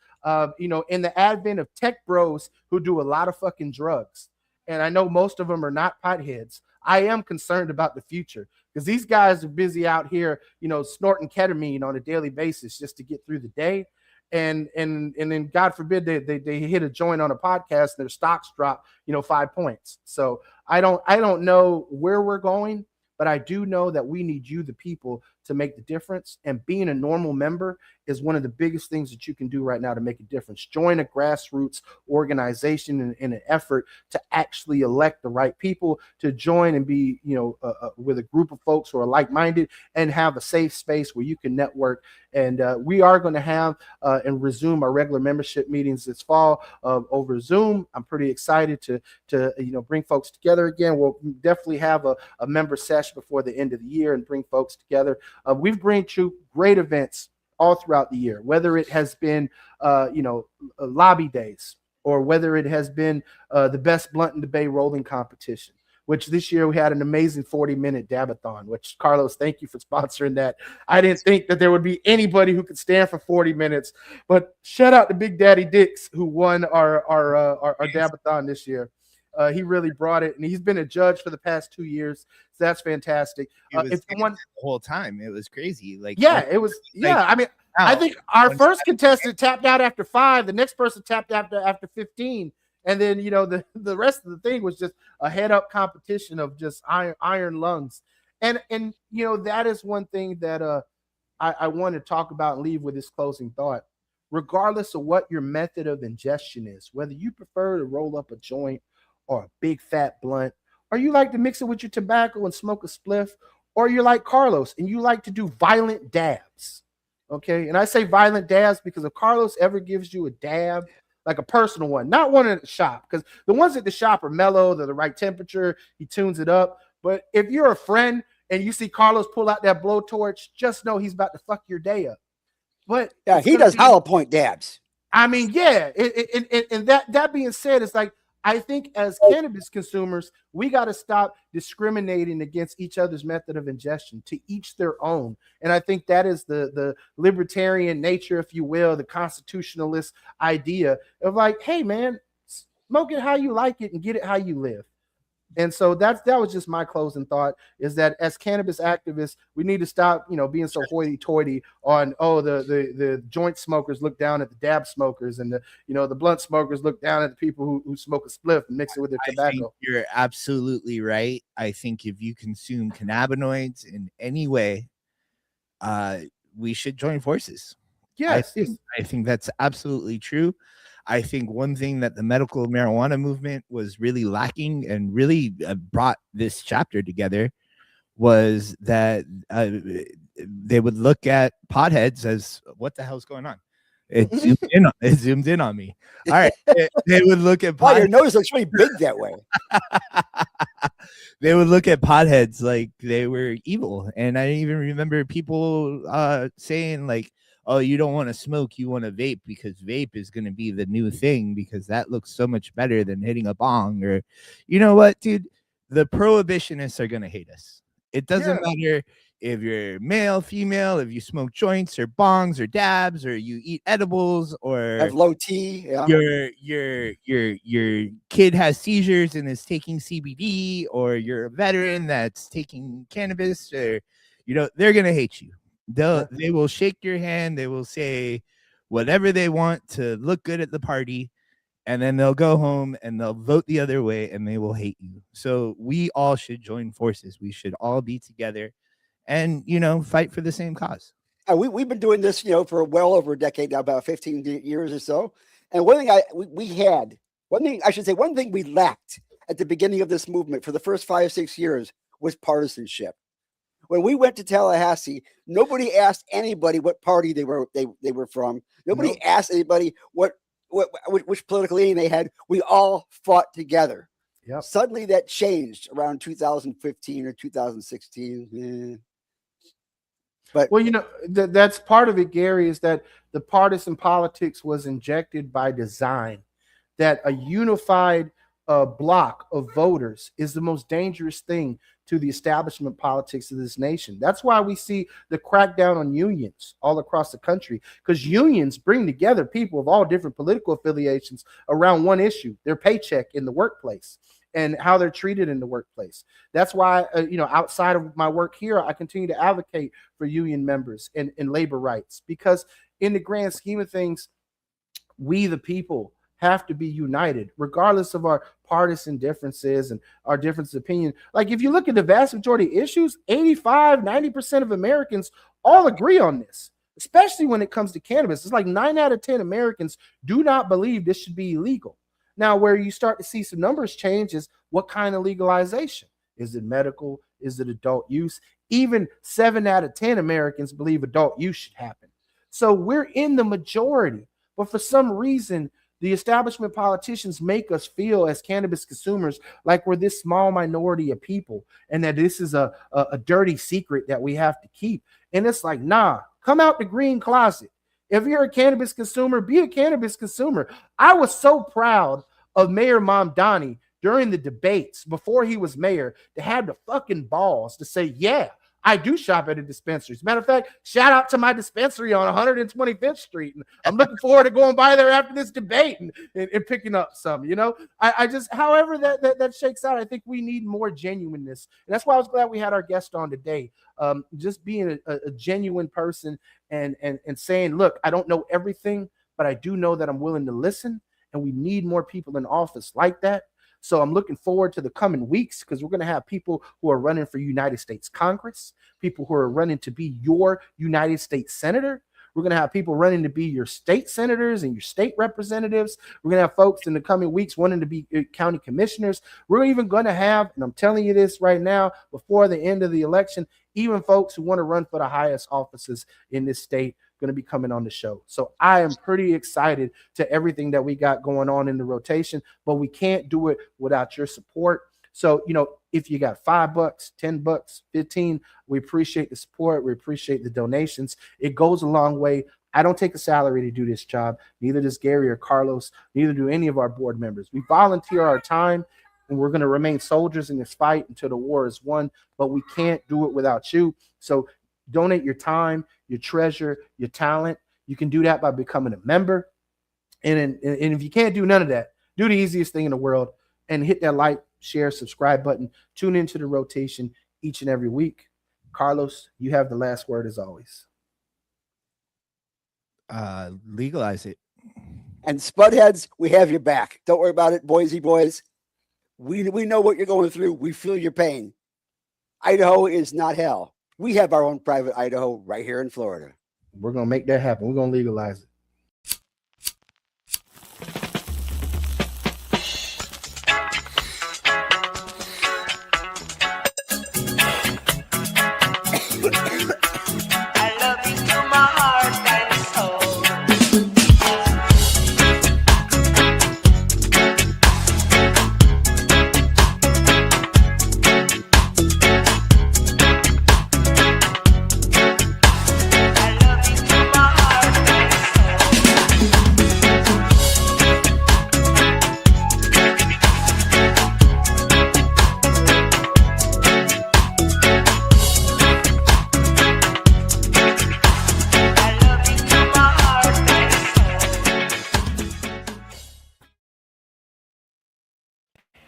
You know, in the advent of tech bros who do a lot of fucking drugs, and I know most of them are not potheads, I am concerned about the future, because these guys are busy out here, you know, snorting ketamine on a daily basis just to get through the day. And then God forbid they hit a joint on a podcast and their stocks drop, you know, 5 points. So I don't know where we're going, but I do know that we need you, the people, to make the difference. And being a normal member is one of the biggest things that you can do right now to make a difference. Join a grassroots organization in an effort to actually elect the right people to join and be, you know, with a group of folks who are like-minded and have a safe space where you can network. And we are going to have and resume our regular membership meetings this fall over Zoom. I'm pretty excited to you know, bring folks together again. We'll definitely have a member session before the end of the year and bring folks together. We've bring you great events all throughout the year, whether it has been, you know, lobby days, or whether it has been the best blunt and debate rolling competition, which this year we had an amazing 40-minute dabathon, which, Carlos, thank you for sponsoring that. I didn't think that there would be anybody who could stand for 40 minutes, but shout out to Big Daddy Dix, who won our dabathon this year. He really brought it, and he's been a judge for the past 2 years. So that's fantastic. If you want the whole time, it was crazy. Like, yeah, it was. Yeah, I mean, I think our first contestant tapped out after 5. The next person tapped out after 15, and then, you know, the rest of the thing was just a head-up competition of just iron lungs. And you know, that is one thing that I want to talk about and leave with this closing thought. regardless of what your method of ingestion is, whether you prefer to roll up a joint or a big fat blunt, or you like to mix it with your tobacco and smoke a spliff, or you're like Carlos and you like to do violent dabs. Okay. And I say violent dabs because if Carlos ever gives you a dab, like a personal one, not one at the shop, because the ones at the shop are mellow, they're the right temperature, he tunes it up. But if you're a friend and you see Carlos pull out that blowtorch, just know he's about to fuck your day up. But yeah, he does hollow point dabs. I mean, yeah. And that being said, it's like, I think as cannabis consumers, we got to stop discriminating against each other's method of ingestion, to each their own. And I think that is the libertarian nature, if you will, the constitutionalist idea of like, hey, man, smoke it how you like it and get it how you live. And so that was just my closing thought, is that as cannabis activists, we need to stop, being so hoity-toity on, the joint smokers look down at the dab smokers, and the blunt smokers look down at the people who smoke a spliff and mix it with their tobacco. You're absolutely right. I think if you consume cannabinoids in any way, we should join forces. Yes, I think that's absolutely true. I think one thing that the medical marijuana movement was really lacking and really brought this chapter together was that they would look at potheads as, what the hell's going on? It zoomed in on me. All right. They would look at potheads. Your nose looks really big that way. They would look at potheads like they were evil. And I even remember people saying like, oh, you don't want to smoke, you want to vape, because vape is going to be the new thing because that looks so much better than hitting a bong. Or, you know what, dude? The prohibitionists are going to hate us. It doesn't matter if you're male, female, if you smoke joints or bongs or dabs, or you eat edibles, or have low T. Yeah. Your kid has seizures and is taking CBD, or you're a veteran that's taking cannabis, or they're going to hate you. They will shake your hand. They will say whatever they want to look good at the party, and then they'll go home and they'll vote the other way and they will hate you. So we all should join forces. We should all be together and, fight for the same cause. We've been doing this, for well over a decade now, about 15 years or so. And one thing we lacked at the beginning of this movement for the first 5-6 years was partisanship. When we went to Tallahassee, nobody asked anybody what party they were from. Nobody asked anybody which political leaning they had. We all fought together. Yep. Suddenly that changed around 2015 or 2016. But that's part of it, Gary, is that the partisan politics was injected by design. That a unified block of voters is the most dangerous thing to the establishment politics of this nation. That's why we see the crackdown on unions all across the country, because unions bring together people of all different political affiliations around one issue: their paycheck in the workplace and how they're treated in the workplace. That's why, outside of my work here, I continue to advocate for union members and labor rights, because in the grand scheme of things, we the people have to be united, regardless of our partisan differences and our difference of opinion. Like, if you look at the vast majority of issues, 85-90% of Americans all agree on this, especially when it comes to cannabis. It's like 9 out of 10 Americans do not believe this should be illegal. Now, where you start to see some numbers change is what kind of legalization. Is it medical? Is it adult use? Even 7 out of 10 Americans believe adult use should happen. So we're in the majority, but for some reason, the establishment politicians make us feel as cannabis consumers like we're this small minority of people, and that this is a dirty secret that we have to keep. And it's like, nah, come out the green closet. If you're a cannabis consumer, be a cannabis consumer. I was so proud of Mayor Mamdani during the debates before he was mayor to have the fucking balls to say, yeah, I do shop at a dispensary. As a matter of fact, shout out to my dispensary on 125th Street. And I'm looking forward to going by there after this debate and picking up some, I just, however that shakes out, I think we need more genuineness. And that's why I was glad we had our guest on today. Just being a genuine person and saying, look, I don't know everything, but I do know that I'm willing to listen. And we need more people in office like that. So I'm looking forward to the coming weeks, because we're going to have people who are running for United States Congress, people who are running to be your United States Senator. We're going to have people running to be your state senators and your state representatives. We're going to have folks in the coming weeks wanting to be county commissioners. We're even going to have, and I'm telling you this right now, before the end of the election, even folks who want to run for the highest offices in this state going to be coming on the show. So I am pretty excited to everything that we got going on in the rotation, but we can't do it without your support. So, if you got $5, $10, 15, we appreciate the support. We appreciate the donations. It goes a long way. I don't take a salary to do this job. Neither does Gary or Carlos. Neither do any of our board members. We volunteer our time, and we're going to remain soldiers in this fight until the war is won, but we can't do it without you. So donate your time, your treasure, your talent. You can do that by becoming a member. And if you can't do none of that, do the easiest thing in the world and hit that like, share, subscribe button. Tune into the rotation each and every week. Carlos, you have the last word as always. Legalize it. And Spudheads, we have your back. Don't worry about it, Boise boys. We know what you're going through. We feel your pain. Idaho is not hell. We have our own private Idaho right here in Florida. We're going to make that happen. We're going to legalize it.